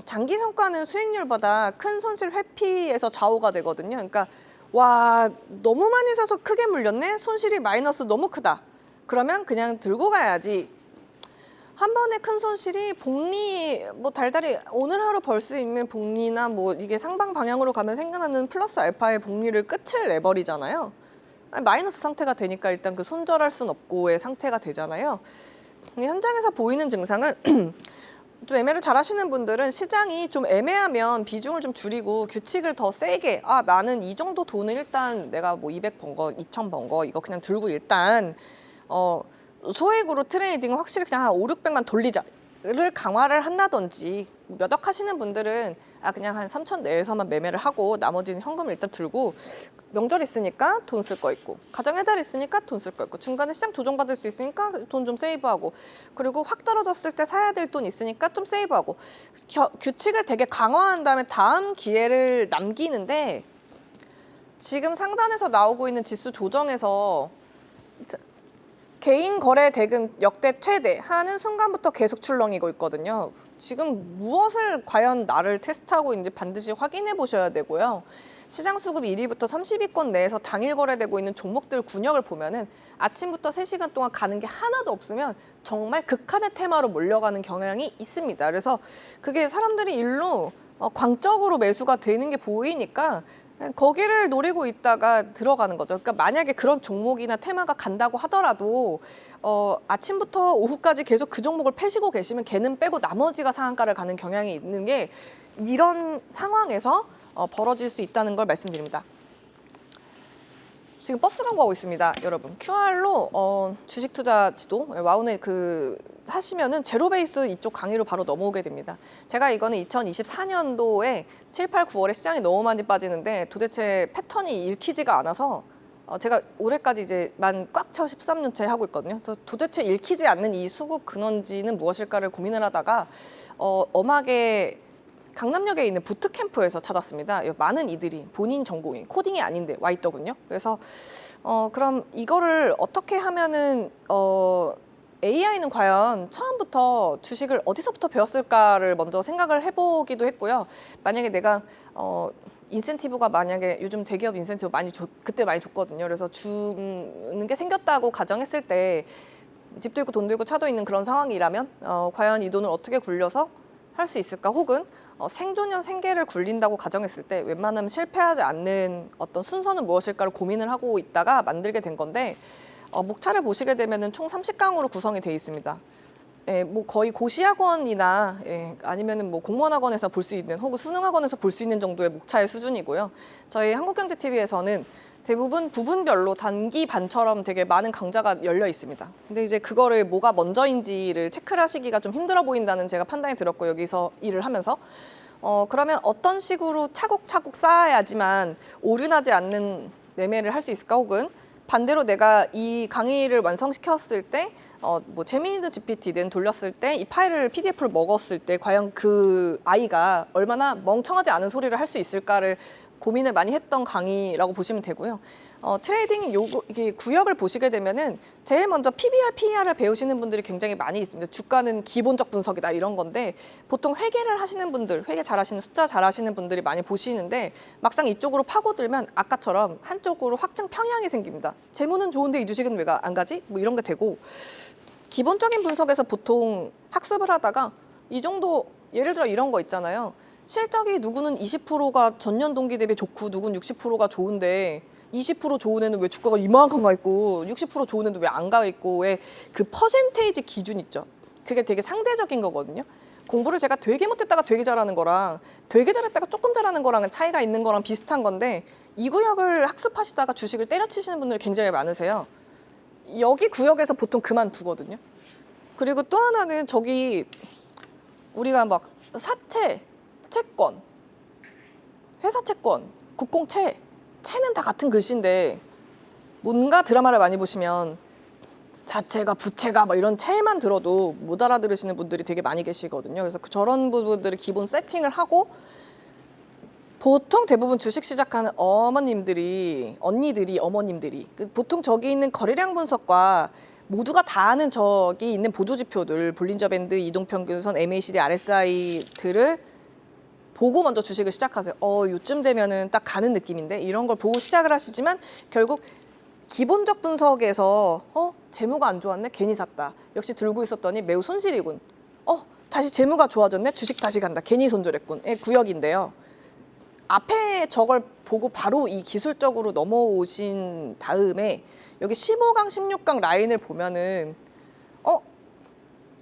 장기 성과는 수익률보다 큰 손실 회피에서 좌우가 되거든요. 그러니까 와 너무 많이 사서 크게 물렸네. 손실이 마이너스 너무 크다. 그러면 그냥 들고 가야지. 한 번에 큰 손실이 복리 뭐 달달이 오늘 하루 벌 수 있는 복리나 뭐 이게 상방 방향으로 가면 생겨나는 플러스 알파의 복리를 끝을 내버리잖아요. 마이너스 상태가 되니까 일단 그 손절할 순 없고의 상태가 되잖아요. 현장에서 보이는 증상은 좀 매매를 잘 하시는 분들은 시장이 좀 애매하면 비중을 좀 줄이고 규칙을 더 세게 나는 이 정도 돈을 일단 내가 뭐 200 번 거, 2000 번 거 이거 그냥 들고 일단 소액으로 트레이딩을 확실히 그냥 한 5, 600만 돌리자를 강화를 한다든지 몇 억 하시는 분들은 그냥 한 3천 내에서만 매매를 하고 나머지는 현금을 일단 들고 명절 있으니까 돈 쓸 거 있고 가정의 달 있으니까 돈 쓸 거 있고 중간에 시장 조정받을 수 있으니까 돈 좀 세이브하고 그리고 확 떨어졌을 때 사야 될 돈 있으니까 좀 세이브하고 규칙을 되게 강화한 다음에 다음 기회를 남기는데 지금 상단에서 나오고 있는 지수 조정에서 개인 거래 대금 역대 최대 하는 순간부터 계속 출렁이고 있거든요. 지금 무엇을 과연 나를 테스트하고 있는지 반드시 확인해 보셔야 되고요. 시장 수급 1위부터 30위권 내에서 당일 거래되고 있는 종목들 군역을 보면은 아침부터 3시간 동안 가는 게 하나도 없으면 정말 극한의 테마로 몰려가는 경향이 있습니다. 그래서 그게 사람들이 일로 광적으로 매수가 되는 게 보이니까 거기를 노리고 있다가 들어가는 거죠. 그러니까 만약에 그런 종목이나 테마가 간다고 하더라도 아침부터 오후까지 계속 그 종목을 패시고 계시면 걔는 빼고 나머지가 상한가를 가는 경향이 있는 게 이런 상황에서 벌어질 수 있다는 걸 말씀드립니다. 지금 버스 광고하고 있습니다, 여러분. QR로 주식 투자 지도 와우넷 하시면은 제로 베이스 이쪽 강의로 바로 넘어오게 됩니다. 제가 이거는 2024년도에 7, 8, 9월에 시장이 너무 많이 빠지는데 도대체 패턴이 읽히지가 않아서 제가 올해까지 이제 만 꽉 채워 13년째 하고 있거든요. 그래서 도대체 읽히지 않는 이 수급 근원지는 무엇일까를 고민을 하다가 엄하게 강남역에 있는 부트캠프에서 찾았습니다. 많은 이들이 본인 전공이 코딩이 아닌데 와 있더군요. 그래서 그럼 이거를 어떻게 하면은 AI는 과연 처음부터 주식을 어디서부터 배웠을까를 먼저 생각을 해보기도 했고요. 만약에 내가 인센티브가 만약에 요즘 대기업 인센티브 그때 많이 줬거든요. 그래서 주는 게 생겼다고 가정했을 때 집도 있고 돈도 있고 차도 있는 그런 상황이라면 과연 이 돈을 어떻게 굴려서 할 수 있을까? 혹은 생존형 생계를 굴린다고 가정했을 때 웬만하면 실패하지 않는 어떤 순서는 무엇일까를 고민을 하고 있다가 만들게 된 건데 목차를 보시게 되면은 총 30강으로 구성이 되어 있습니다. 예, 뭐 거의 고시학원이나 아니면은 뭐 공무원학원에서 볼 수 있는 혹은 수능학원에서 볼 수 있는 정도의 목차의 수준이고요. 저희 한국경제TV에서는 대부분 부분별로 단기 반처럼 되게 많은 강좌가 열려 있습니다. 근데 이제 그거를 뭐가 먼저인지를 체크를 하시기가 좀 힘들어 보인다는 제가 판단이 들었고, 여기서 일을 하면서 그러면 어떤 식으로 차곡차곡 쌓아야지만 오류나지 않는 매매를 할 수 있을까? 혹은 반대로 내가 이 강의를 완성시켰을 때 뭐 제미니드 GPT든 돌렸을 때 이 파일을 PDF를 먹었을 때 과연 그 아이가 얼마나 멍청하지 않은 소리를 할 수 있을까를 고민을 많이 했던 강의라고 보시면 되고요. 트레이딩 이게 구역을 보시게 되면은 제일 먼저 PBR, PER을 배우시는 분들이 굉장히 많이 있습니다. 주가는 기본적 분석이다 이런 건데, 보통 회계를 하시는 분들, 회계 잘하시는, 숫자 잘하시는 분들이 많이 보시는데, 막상 이쪽으로 파고들면 아까처럼 한쪽으로 확증 평양이 생깁니다. 재무는 좋은데 이 주식은 왜 안 가지? 뭐 이런 게 되고, 기본적인 분석에서 보통 학습을 하다가 이 정도, 예를 들어 이런 거 있잖아요. 실적이 누구는 20%가 전년 동기 대비 좋고 누구는 60%가 좋은데 20% 좋은 애는 왜 주가가 이만큼 가 있고 60% 좋은 애는 왜 안 가 있고, 왜 그 퍼센테이지 기준 있죠. 그게 되게 상대적인 거거든요. 공부를 제가 되게 못했다가 되게 잘하는 거랑 되게 잘했다가 조금 잘하는 거랑은 차이가 있는 거랑 비슷한 건데, 이 구역을 학습하시다가 주식을 때려치시는 분들이 굉장히 많으세요. 여기 구역에서 보통 그만두거든요. 그리고 또 하나는 저기 우리가 막 사채, 채권, 회사 채권, 국공채, 채는 다 같은 글씨인데 뭔가 드라마를 많이 보시면 사채가 부채가 막 이런 채만 들어도 못 알아들으시는 분들이 되게 많이 계시거든요. 그래서 저런 부분들을 기본 세팅을 하고, 보통 대부분 주식 시작하는 어머님들이, 언니들이, 어머님들이 보통 저기 있는 거래량 분석과 모두가 다 아는 저기 있는 보조지표들, 볼린저 밴드, 이동평균선, MACD, RSI들을 보고 먼저 주식을 시작하세요. 요쯤 되면은 딱 가는 느낌인데, 이런 걸 보고 시작을 하시지만 결국 기본적 분석에서 재무가 안 좋았네, 괜히 샀다. 역시 들고 있었더니 매우 손실이군. 다시 재무가 좋아졌네, 주식 다시 간다, 괜히 손절했군. 의 구역인데요. 앞에 저걸 보고 바로 이 기술적으로 넘어오신 다음에 여기 15강, 16강 라인을 보면은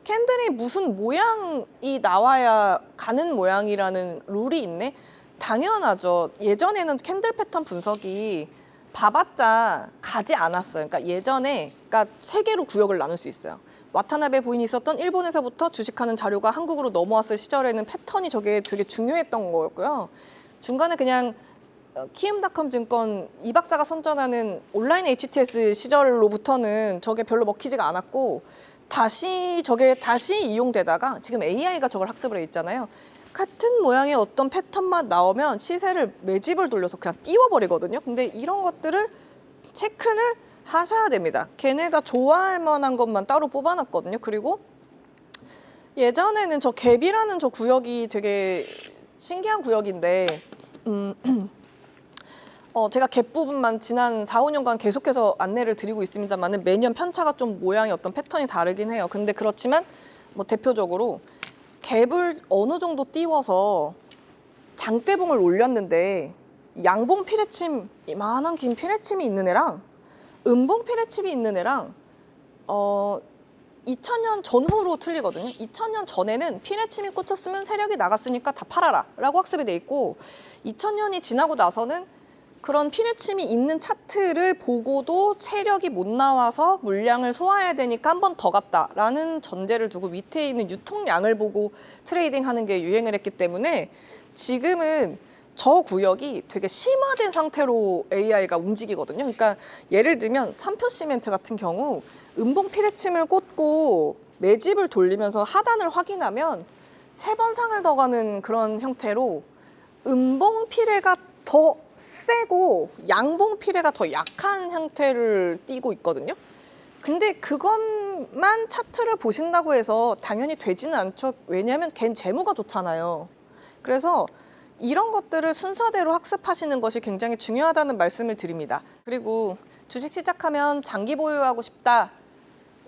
캔들이 무슨 모양이 나와야 가는 모양이라는 룰이 있네? 당연하죠. 예전에는 캔들 패턴 분석이 봐봤자 가지 않았어요. 그러니까 예전에, 그러니까 세 개로 구역을 나눌 수 있어요. 와타나베 부인이 있었던 일본에서부터 주식하는 자료가 한국으로 넘어왔을 시절에는 패턴이 저게 되게 중요했던 거였고요. 중간에 그냥 키움닷컴 증권 이 박사가 선전하는 온라인 HTS 시절로부터는 저게 별로 먹히지가 않았고, 저게 다시 이용되다가 지금 AI가 저걸 학습을 해 있잖아요. 같은 모양의 어떤 패턴만 나오면 시세를 매집을 돌려서 그냥 띄워버리거든요. 근데 이런 것들을 체크를 하셔야 됩니다. 걔네가 좋아할 만한 것만 따로 뽑아놨거든요. 그리고 예전에는 저 갭이라는 저 구역이 되게 신기한 구역인데, 제가 갭 부분만 지난 4, 5년간 계속해서 안내를 드리고 있습니다만 매년 편차가 좀 모양이 어떤 패턴이 다르긴 해요. 근데 그렇지만 뭐 대표적으로 갭을 어느 정도 띄워서 장대봉을 올렸는데 양봉 피레침, 이만한 긴 피레침이 있는 애랑 음봉 피레침이 있는 애랑 2000년 전후로 틀리거든요. 2000년 전에는 피레침이 꽂혔으면 세력이 나갔으니까 다 팔아라 라고 학습이 돼 있고, 2000년이 지나고 나서는 그런 피레침이 있는 차트를 보고도 세력이 못 나와서 물량을 소화해야 되니까 한 번 더 갔다라는 전제를 두고 밑에 있는 유통량을 보고 트레이딩하는 게 유행을 했기 때문에 지금은 저 구역이 되게 심화된 상태로 AI가 움직이거든요. 그러니까 예를 들면 삼표 시멘트 같은 경우 음봉 피레침을 꽂고 매집을 돌리면서 하단을 확인하면 3번 상을 더 가는 그런 형태로 음봉 피레가 더 세고 양봉 피레가 더 약한 형태를 띠고 있거든요. 근데 그것만 차트를 보신다고 해서 당연히 되지는 않죠. 왜냐하면 걘 재무가 좋잖아요. 그래서 이런 것들을 순서대로 학습하시는 것이 굉장히 중요하다는 말씀을 드립니다. 그리고 주식 시작하면 장기 보유하고 싶다.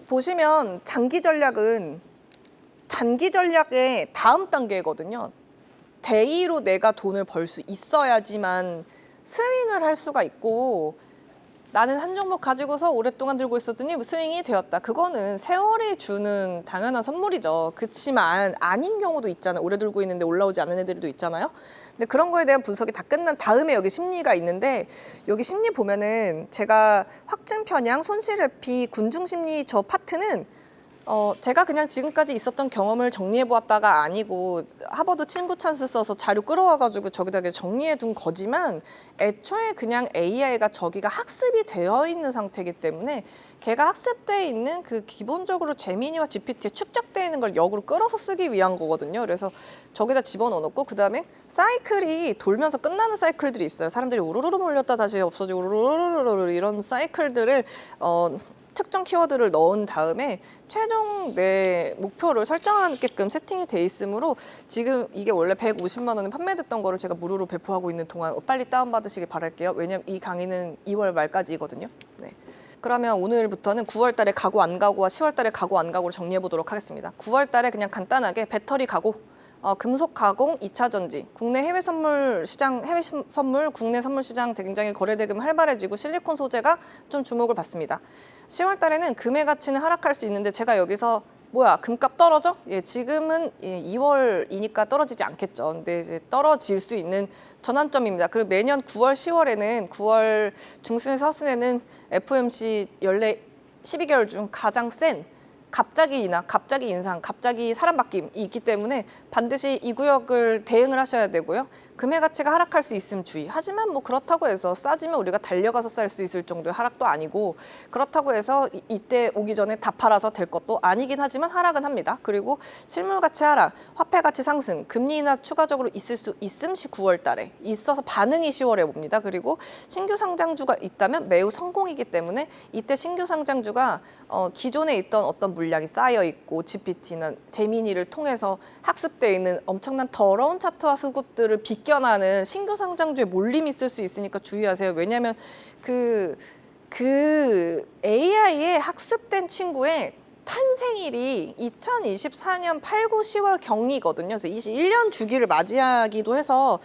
보시면 장기 전략은 단기 전략의 다음 단계거든요. 대의로 내가 돈을 벌 수 있어야지만 스윙을 할 수가 있고, 나는 한 종목 가지고서 오랫동안 들고 있었더니 스윙이 되었다. 그거는 세월이 주는 당연한 선물이죠. 그렇지만 아닌 경우도 있잖아요. 오래 들고 있는데 올라오지 않는 애들도 있잖아요. 근데 그런 거에 대한 분석이 다 끝난 다음에 여기 심리가 있는데, 여기 심리 보면은 제가 확증 편향, 손실 회피, 군중 심리 저 파트는 제가 그냥 지금까지 있었던 경험을 정리해 보았다가 아니고 하버드 친구 찬스 써서 자료 끌어와가지고 저기다 정리해 둔 거지만, 애초에 그냥 AI가 저기가 학습이 되어 있는 상태이기 때문에 걔가 학습되어 있는 그 기본적으로 제미니와 GPT에 축적되어 있는 걸 역으로 끌어서 쓰기 위한 거거든요. 그래서 저기다 집어넣어 놓고 그다음에 사이클이 돌면서 끝나는 사이클들이 있어요. 사람들이 우르르르 몰렸다 다시 없어지고 우르르르 이런 사이클들을 특정 키워드를 넣은 다음에 최종 내 목표를 설정하게끔 세팅이 돼 있으므로 지금 이게 원래 150만 원에 판매됐던 거를 제가 무료로 배포하고 있는 동안 빨리 다운받으시길 바랄게요. 왜냐면 이 강의는 2월 말까지거든요. 네. 그러면 오늘부터는 9월 달에 가고 안 가고와 10월 달에 가고 안 가고를 정리해 보도록 하겠습니다. 9월 달에 그냥 간단하게 배터리 가고, 금속 가공, 2차 전지, 국내 해외 선물 시장, 국내 선물 시장 굉장히 거래 대금 활발해지고 실리콘 소재가 좀 주목을 받습니다. 10월 달에는 금의 가치는 하락할 수 있는데 제가 여기서 뭐야 금값 떨어져? 예, 지금은 2월이니까 떨어지지 않겠죠. 근데 이제 떨어질 수 있는 전환점입니다. 그리고 매년 9월, 10월에는 9월 중순에서 하순에는 FOMC 연례 12개월 중 가장 센 갑자기 인하, 갑자기 인상, 갑자기 사람 바뀜이 있기 때문에 반드시 이 구역을 대응을 하셔야 되고요. 금의 가치가 하락할 수 있음 주의. 하지만 뭐 그렇다고 해서 싸지면 우리가 달려가서 쌀 수 있을 정도의 하락도 아니고, 그렇다고 해서 이때 오기 전에 다 팔아서 될 것도 아니긴 하지만 하락은 합니다. 그리고 실물 가치 하락, 화폐 가치 상승, 금리 인하 추가적으로 있을 수 있음 시 9월 달에 있어서 반응이 10월에 봅니다. 그리고 신규 상장주가 있다면 매우 성공이기 때문에 이때 신규 상장주가 기존에 있던 어떤 물량이 쌓여 있고 GPT나 제미니를 통해서 학습되어 있는 엄청난 더러운 차트와 수급들을 비껴나는 신규 상장주에 몰림이 있을 수 있으니까 주의하세요. 왜냐하면 그 AI에 학습된 친구의 탄생일이 2024년 8, 9, 10월 경이거든요. 그래서 21년 주기를 맞이하기도 해서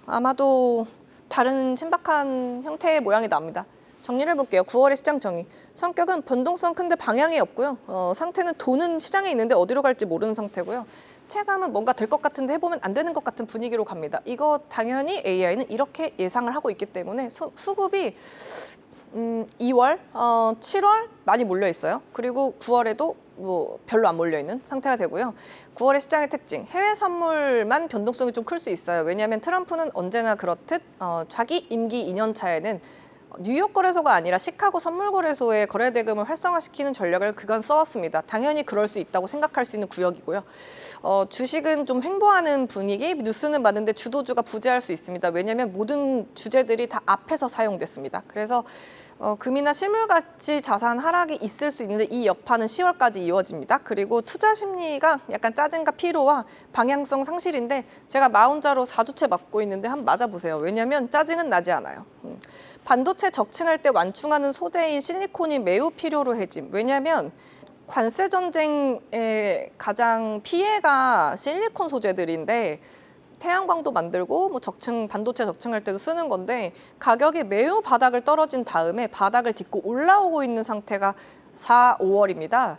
아마도 다른 신박한 형태의 모양이 납니다. 정리를 해볼게요. 9월의 시장 정의. 성격은 변동성 큰데 방향이 없고요. 상태는 돈은 시장에 있는데 어디로 갈지 모르는 상태고요. 체감은 뭔가 될 것 같은데 해보면 안 되는 것 같은 분위기로 갑니다. 이거 당연히 AI는 이렇게 예상을 하고 있기 때문에 수급이 2월, 7월 많이 몰려 있어요. 그리고 9월에도 뭐 별로 안 몰려 있는 상태가 되고요. 9월의 시장의 특징, 해외 선물만 변동성이 좀 클 수 있어요. 왜냐하면 트럼프는 언제나 그렇듯 자기 임기 2년 차에는 뉴욕 거래소가 아니라 시카고 선물 거래소의 거래 대금을 활성화시키는 전략을 그간 써왔습니다. 당연히 그럴 수 있다고 생각할 수 있는 구역이고요. 주식은 좀 횡보하는 분위기, 뉴스는 많은데 주도주가 부재할 수 있습니다. 왜냐하면 모든 주제들이 다 앞에서 사용됐습니다. 그래서 금이나 실물가치 자산 하락이 있을 수 있는데 이 여파는 10월까지 이어집니다. 그리고 투자 심리가 약간 짜증과 피로와 방향성 상실인데 제가 마운자로 4주째 맞고 있는데 한번 맞아보세요. 왜냐하면 짜증은 나지 않아요. 반도체 적층할 때 완충하는 소재인 실리콘이 매우 필요로 해짐. 왜냐하면 관세 전쟁의 가장 피해가 실리콘 소재들인데 태양광도 만들고 뭐 반도체 적층할 때도 쓰는 건데 가격이 매우 바닥을 떨어진 다음에 바닥을 딛고 올라오고 있는 상태가 4, 5월입니다.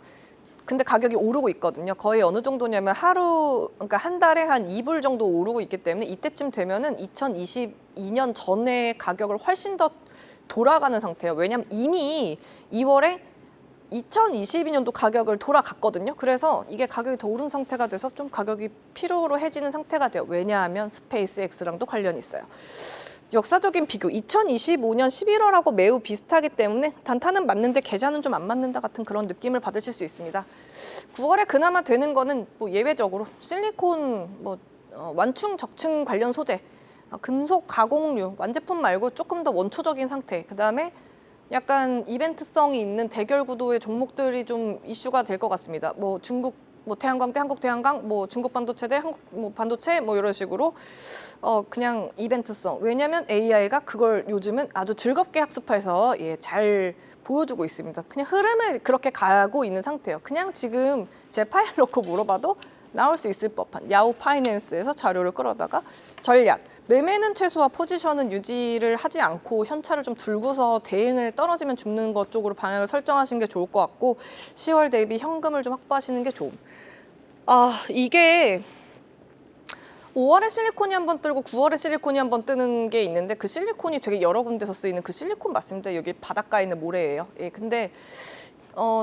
근데 가격이 오르고 있거든요. 거의 어느 정도냐면 그러니까 한 달에 한 2불 정도 오르고 있기 때문에 이때쯤 되면은 2022년 전의 가격을 훨씬 더 돌아가는 상태예요. 왜냐하면 이미 2월에 2022년도 가격을 돌아갔거든요. 그래서 이게 가격이 더 오른 상태가 돼서 좀 가격이 피로로 해지는 상태가 돼요. 왜냐하면 스페이스X랑도 관련이 있어요. 역사적인 비교, 2025년 11월하고 매우 비슷하기 때문에 단타는 맞는데 계좌는 좀 안 맞는다 같은 그런 느낌을 받으실 수 있습니다. 9월에 그나마 되는 거는 뭐 예외적으로 실리콘, 완충, 적층 관련 소재, 금속 가공류, 완제품 말고 조금 더 원초적인 상태, 그 다음에 약간 이벤트성이 있는 대결 구도의 종목들이 좀 이슈가 될 것 같습니다. 뭐 중국 태양광 대 한국 태양광, 중국 반도체 대 한국 반도체 이런 식으로 그냥 이벤트성. 왜냐하면 AI가 그걸 요즘은 아주 즐겁게 학습해서 잘 보여주고 있습니다. 그냥 흐름을 그렇게 가고 있는 상태예요. 그냥 지금 제 파일 놓고 물어봐도 나올 수 있을 법한 야후 파이낸스에서 자료를 끌어다가 전략, 매매는 최소화, 포지션은 유지를 하지 않고 현찰을 좀 들고서 대응을 떨어지면 죽는 것 쪽으로 방향을 설정하시는 게 좋을 것 같고 10월 대비 현금을 좀 확보하시는 게 좋음. 이게 5월에 실리콘이 한번 뜨고 9월에 실리콘이 한번 뜨는 게 있는데 그 실리콘이 되게 여러 군데서 쓰이는 그 실리콘 맞습니다. 여기 바닷가에 있는 모래예요. 예, 근데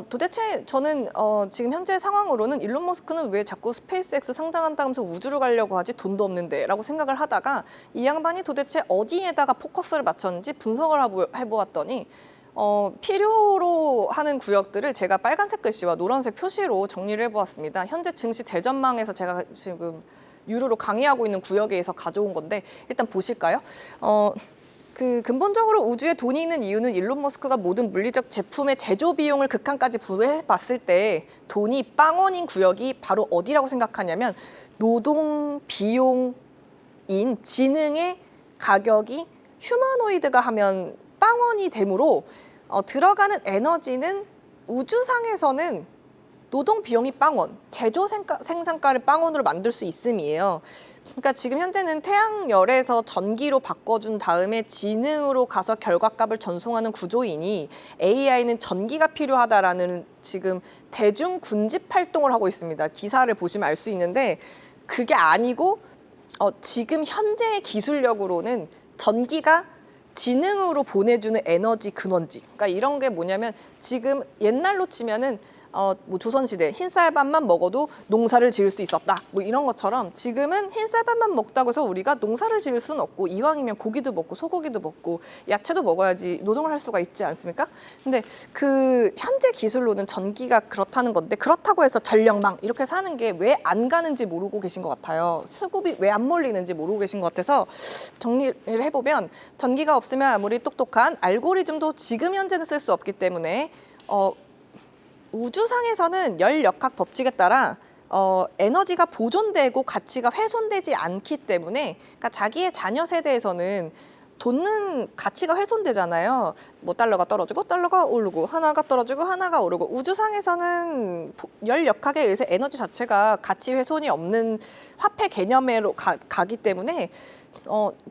도대체 저는 지금 현재 상황으로는 일론 머스크는 왜 자꾸 스페이스X 상장한다면서 우주를 가려고 하지? 돈도 없는데 라고 생각을 하다가 이 양반이 도대체 어디에다가 포커스를 맞췄는지 분석을 해보았더니 필요로 하는 구역들을 제가 빨간색 글씨와 노란색 표시로 정리를 해보았습니다. 현재 증시 대전망에서 제가 지금 유료로 강의하고 있는 구역에서 가져온 건데 일단 보실까요? 근본적으로 우주에 돈이 있는 이유는 일론 머스크가 모든 물리적 제품의 제조 비용을 극한까지 부여해봤을 때 돈이 빵원인 구역이 바로 어디라고 생각하냐면 노동 비용인 지능의 가격이 휴머노이드가 하면 빵원이 되므로 들어가는 에너지는 우주상에서는 노동 비용이 빵원, 제조 생산가를 빵원으로 만들 수 있음이에요. 그러니까 지금 현재는 태양열에서 전기로 바꿔준 다음에 지능으로 가서 결과값을 전송하는 구조이니 AI는 전기가 필요하다라는 지금 대중 군집 활동을 하고 있습니다. 기사를 보시면 알 수 있는데 그게 아니고 지금 현재의 기술력으로는 전기가 지능으로 보내주는 에너지 근원지. 그러니까 이런 게 뭐냐면 지금 옛날로 치면은 뭐 조선시대 흰쌀밥만 먹어도 농사를 지을 수 있었다. 뭐 이런 것처럼 지금은 흰쌀밥만 먹다고 해서 우리가 농사를 지을 수는 없고 이왕이면 고기도 먹고 소고기도 먹고 야채도 먹어야지 노동을 할 수가 있지 않습니까? 근데 그 현재 기술로는 전기가 그렇다는 건데 그렇다고 해서 전력망 이렇게 사는 게 왜 안 가는지 모르고 계신 것 같아요. 수급이 왜 안 몰리는지 모르고 계신 것 같아서 정리를 해보면 전기가 없으면 아무리 똑똑한 알고리즘도 지금 현재는 쓸 수 없기 때문에 우주상에서는 열역학 법칙에 따라 에너지가 보존되고 가치가 훼손되지 않기 때문에 그러니까 자기의 자녀 세대에서는 돈은 가치가 훼손되잖아요. 뭐 달러가 떨어지고 달러가 오르고 하나가 떨어지고 하나가 오르고 우주상에서는 열역학에 의해서 에너지 자체가 가치 훼손이 없는 화폐 개념으로 가기 때문에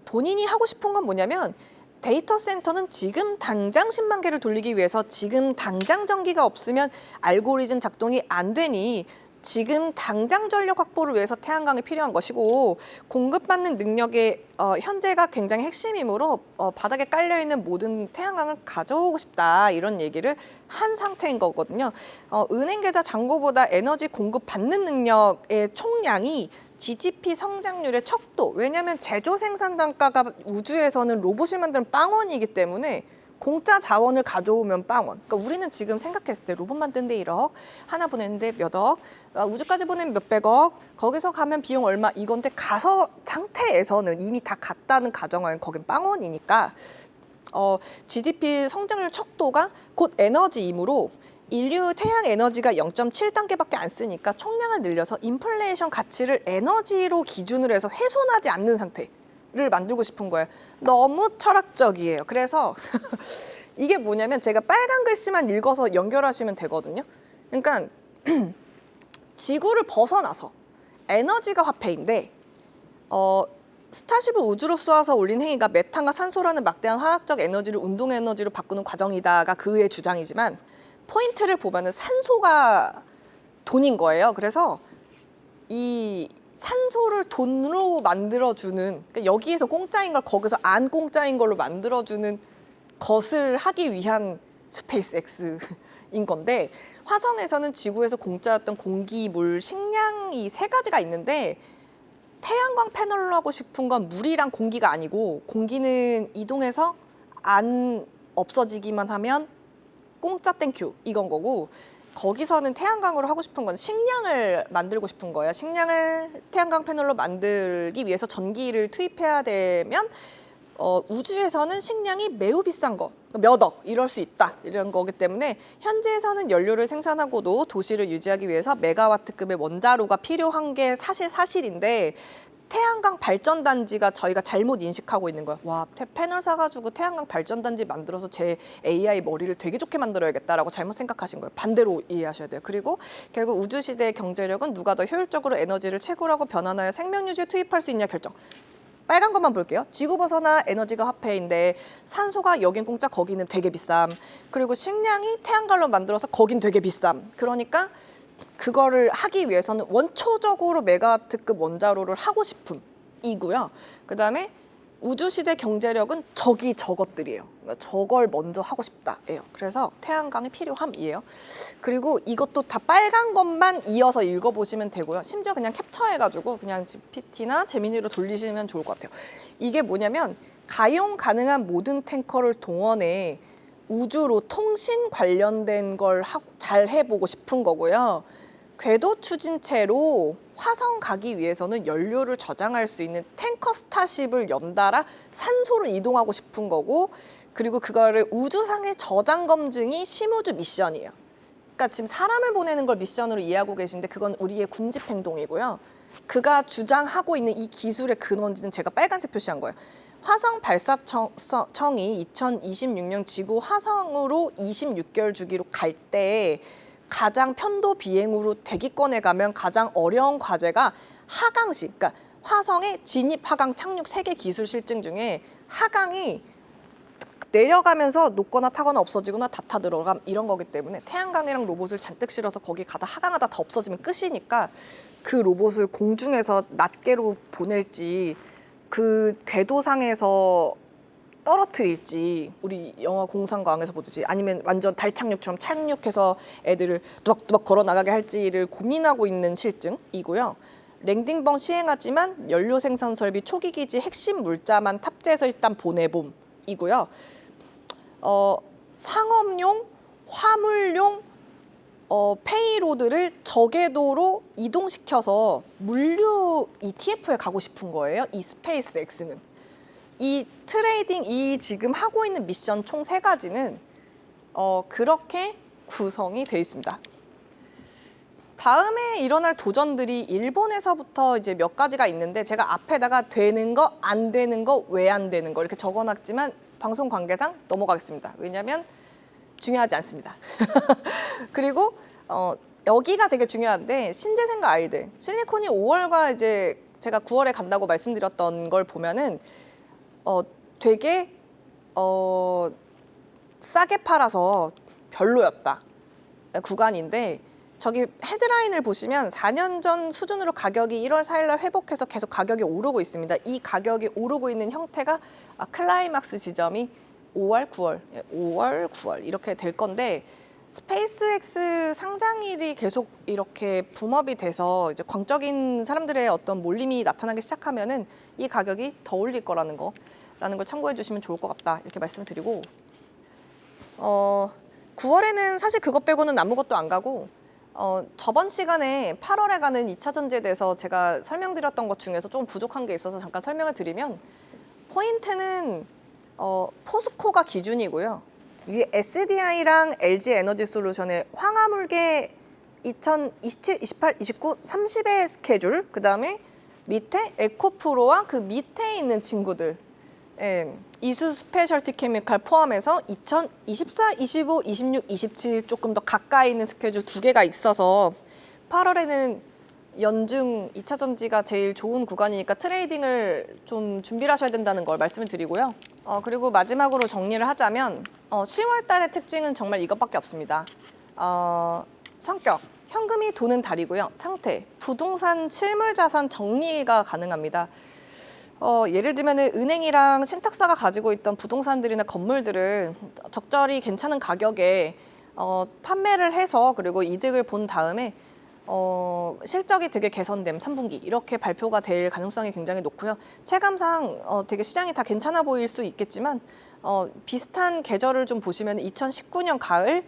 본인이 하고 싶은 건 뭐냐면 데이터 센터는 지금 당장 10만 개를 돌리기 위해서 지금 당장 전기가 없으면 알고리즘 작동이 안 되니 지금 당장 전력 확보를 위해서 태양광이 필요한 것이고 공급받는 능력의 현재가 굉장히 핵심이므로 바닥에 깔려있는 모든 태양광을 가져오고 싶다 이런 얘기를 한 상태인 거거든요. 은행 계좌 잔고보다 에너지 공급받는 능력의 총량이 GDP 성장률의 척도 왜냐하면 제조 생산 단가가 우주에서는 로봇이 만드는 빵원이기 때문에 공짜 자원을 가져오면 빵원. 그러니까 우리는 지금 생각했을 때 로봇 만드는데 1억, 하나 보내는데 몇 억, 우주까지 보내면 몇백억, 거기서 가면 비용 얼마 이건데 가서 상태에서는 이미 다 갔다는 가정하에 거긴 빵원이니까 GDP 성장률 척도가 곧 에너지이므로 인류 태양 에너지가 0.7단계밖에 안 쓰니까 총량을 늘려서 인플레이션 가치를 에너지로 기준으로 해서 훼손하지 않는 상태. 를 만들고 싶은 거예요. 너무 철학적이에요. 그래서 이게 뭐냐면 제가 빨간 글씨만 읽어서 연결하시면 되거든요. 그러니까 지구를 벗어나서 에너지가 화폐인데 스타쉽을 우주로 쏘아서 올린 행위가 메탄과 산소라는 막대한 화학적 에너지를 운동 에너지로 바꾸는 과정이다가 그의 주장이지만 포인트를 보면은 산소가 돈인 거예요. 그래서 이 산소를 돈으로 만들어주는 그러니까 여기에서 공짜인 걸 거기서 안 공짜인 걸로 만들어주는 것을 하기 위한 스페이스X인 건데 화성에서는 지구에서 공짜였던 공기, 물, 식량 이 세 가지가 있는데 태양광 패널로 하고 싶은 건 물이랑 공기가 아니고 공기는 이동해서 안 없어지기만 하면 공짜 땡큐 이건 거고 거기서는 태양광으로 하고 싶은 건 식량을 만들고 싶은 거예요. 식량을 태양광 패널로 만들기 위해서 전기를 투입해야 되면 우주에서는 식량이 매우 비싼 거, 몇 억 이럴 수 있다 이런 거기 때문에 현지에서는 연료를 생산하고도 도시를 유지하기 위해서 메가와트급의 원자로가 필요한 게 사실인데 태양광 발전단지가 저희가 잘못 인식하고 있는 거야. 와, 패널 사가지고 태양광 발전단지 만들어서 제 AI 머리를 되게 좋게 만들어야겠다라고 잘못 생각하신 거예요. 반대로 이해하셔야 돼요. 그리고 결국 우주시대의 경제력은 누가 더 효율적으로 에너지를 채굴하고 변환하여 생명유지에 투입할 수 있냐 결정. 빨간 것만 볼게요. 지구버섯나 에너지가 화폐인데 산소가 여긴 공짜 거기는 되게 비쌈. 그리고 식량이 태양광로 만들어서 거긴 되게 비쌈. 그러니까 그거를 하기 위해서는 원초적으로 메가와트급 원자로를 하고 싶음이고요. 그다음에 우주시대 경제력은 저것들이에요. 그러니까 저걸 먼저 하고 싶다예요. 그래서 태양광이 필요함이에요. 그리고 이것도 다 빨간 것만 이어서 읽어보시면 되고요. 심지어 그냥 캡처해가지고 그냥 GPT나 제미니로 돌리시면 좋을 것 같아요. 이게 뭐냐면 가용 가능한 모든 탱커를 동원해 우주로 통신 관련된 걸 잘 해보고 싶은 거고요. 궤도 추진체로 화성 가기 위해서는 연료를 저장할 수 있는 탱커 스타쉽을 연달아 산소로 이동하고 싶은 거고, 그리고 그거를 우주상의 저장 검증이 심우주 미션이에요. 그러니까 지금 사람을 보내는 걸 미션으로 이해하고 계신데 그건 우리의 군집 행동이고요. 그가 주장하고 있는 이 기술의 근원지는 제가 빨간색 표시한 거예요. 화성 발사청이 2026년 지구 화성으로 26개월 주기로 갈 때 가장 편도 비행으로 대기권에 가면 가장 어려운 과제가 하강식, 그러니까 화성의 진입, 하강, 착륙 3개 기술 실증 중에 하강이 내려가면서 녹거나 타거나 없어지거나 다 타 들어감 이런 거기 때문에 태양광이랑 로봇을 잔뜩 실어서 거기 가다 하강하다 다 없어지면 끝이니까 그 로봇을 공중에서 낱개로 보낼지 그 궤도상에서 떨어뜨릴지, 우리 영화 공상과학에서 보듯이, 아니면 완전 달 착륙처럼 착륙해서 애들을 뚜벅뚜벅 걸어 나가게 할지를 고민하고 있는 실증이고요. 랜딩번 시행하지만 연료 생산 설비 초기 기지 핵심 물자만 탑재해서 일단 보내봄이고요. 상업용, 화물용 페이로드를 저궤도로 이동시켜서 물류 ETF에 가고 싶은 거예요. 이 스페이스 X는. 이 트레이딩, 이 지금 하고 있는 미션 총 3가지는 그렇게 구성이 되어 있습니다. 다음에 일어날 도전들이 일본에서부터 이제 몇 가지가 있는데 제가 앞에다가 되는 거, 안 되는 거, 왜 안 되는 거 이렇게 적어놨지만 방송 관계상 넘어가겠습니다. 왜냐하면 중요하지 않습니다. 그리고 여기가 되게 중요한데, 신재생과 아이들, 실리콘이 5월과 이제 제가 9월에 간다고 말씀드렸던 걸 보면은 되게 싸게 팔아서 별로였다 구간인데, 저기 헤드라인을 보시면 4년 전 수준으로 가격이 1월 4일 날 회복해서 계속 가격이 오르고 있습니다. 이 가격이 오르고 있는 형태가 클라이막스 지점이 5월, 9월 이렇게 될 건데, 스페이스X 상장일이 계속 이렇게 붐업이 돼서 이제 광적인 사람들의 어떤 몰림이 나타나기 시작하면은 이 가격이 더 올릴 거라는 걸 참고해 주시면 좋을 것 같다 이렇게 말씀을 드리고, 9월에는 사실 그것 빼고는 아무것도 안 가고, 저번 시간에 8월에 가는 2차 전지에 대해서 제가 설명드렸던 것 중에서 좀 부족한 게 있어서 잠깐 설명을 드리면, 포인트는 포스코가 기준이고요. 위에 SDI랑 LG 에너지 솔루션의 황화물계 2027, 28, 29, 30의 스케줄, 그 다음에 밑에 에코프로와 그 밑에 있는 친구들, 이수 스페셜티 케미칼 포함해서 2024, 25, 26, 27 조금 더 가까이 있는 스케줄 2개가 있어서 8월에는 연중 2차 전지가 제일 좋은 구간이니까 트레이딩을 좀 준비를 하셔야 된다는 걸 말씀을 드리고요. 그리고 마지막으로 정리를 하자면 10월 달의 특징은 정말 이것밖에 없습니다. 성격, 현금이 도는 달이고요. 상태, 부동산 실물 자산 정리가 가능합니다. 예를 들면 은행이랑 신탁사가 가지고 있던 부동산들이나 건물들을 적절히 괜찮은 가격에 판매를 해서, 그리고 이득을 본 다음에 실적이 되게 개선됨 3분기 이렇게 발표가 될 가능성이 굉장히 높고요. 체감상 되게 시장이 다 괜찮아 보일 수 있겠지만 비슷한 계절을 좀 보시면 2019년 가을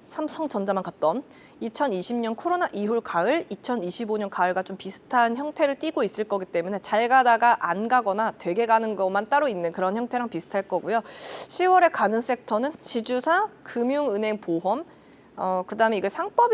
삼성전자만 갔던, 2020년 코로나 이후 가을, 2025년 가을과 좀 비슷한 형태를 띠고 있을 거기 때문에 잘 가다가 안 가거나 되게 가는 것만 따로 있는 그런 형태랑 비슷할 거고요. 10월에 가는 섹터는 지주사, 금융은행, 보험, 그다음에 이게 상법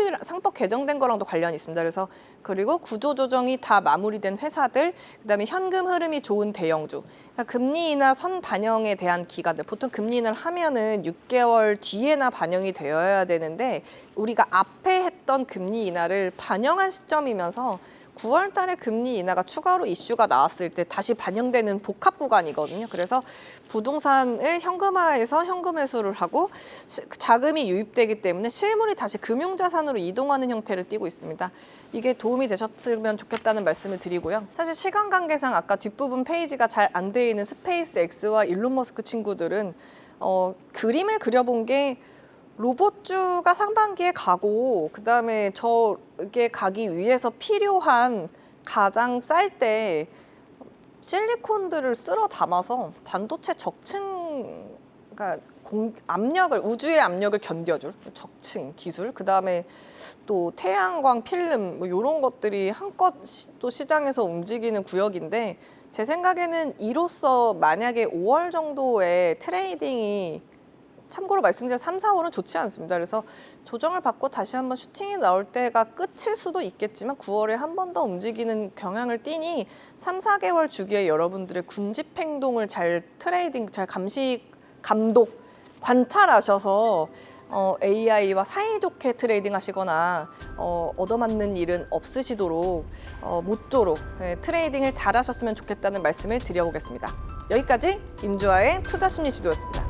개정된 거랑도 관련이 있습니다. 그리고 구조조정이 다 마무리된 회사들, 그다음에 현금 흐름이 좋은 대형주, 그러니까 금리 인하 선 반영에 대한 기간들, 보통 금리 인하를 하면은 6개월 뒤에나 반영이 되어야 되는데 우리가 앞에 했던 금리 인하를 반영한 시점이면서 9월 달에 금리 인하가 추가로 이슈가 나왔을 때 다시 반영되는 복합 구간이거든요. 그래서 부동산을 현금화해서 현금 회수를 하고 자금이 유입되기 때문에 실물이 다시 금융자산으로 이동하는 형태를 띠고 있습니다. 이게 도움이 되셨으면 좋겠다는 말씀을 드리고요. 사실 시간 관계상 아까 뒷부분 페이지가 잘 안 돼 있는 스페이스 X와 일론 머스크 친구들은 그림을 그려본 게 로봇주가 상반기에 가고 그다음에 저게 가기 위해서 필요한 가장 쌀 때 실리콘들을 쓸어 담아서 반도체 적층, 그러니까 압력을, 우주의 압력을 견뎌줄 적층 기술, 그다음에 또 태양광 필름 뭐 이런 것들이 한껏 또 시장에서 움직이는 구역인데, 제 생각에는 이로써 만약에 5월 정도의 트레이딩이, 참고로 말씀드린 3, 4월은 좋지 않습니다. 그래서 조정을 받고 다시 한번 슈팅이 나올 때가 끝일 수도 있겠지만 9월에 한 번 더 움직이는 경향을 띠니 3, 4개월 주기에 여러분들의 군집 행동을 잘 트레이딩, 잘 감독, 관찰하셔서 AI와 사이좋게 트레이딩 하시거나 얻어맞는 일은 없으시도록 모쪼록 트레이딩을 잘 하셨으면 좋겠다는 말씀을 드려보겠습니다. 여기까지 임주아의 투자심리 지도였습니다.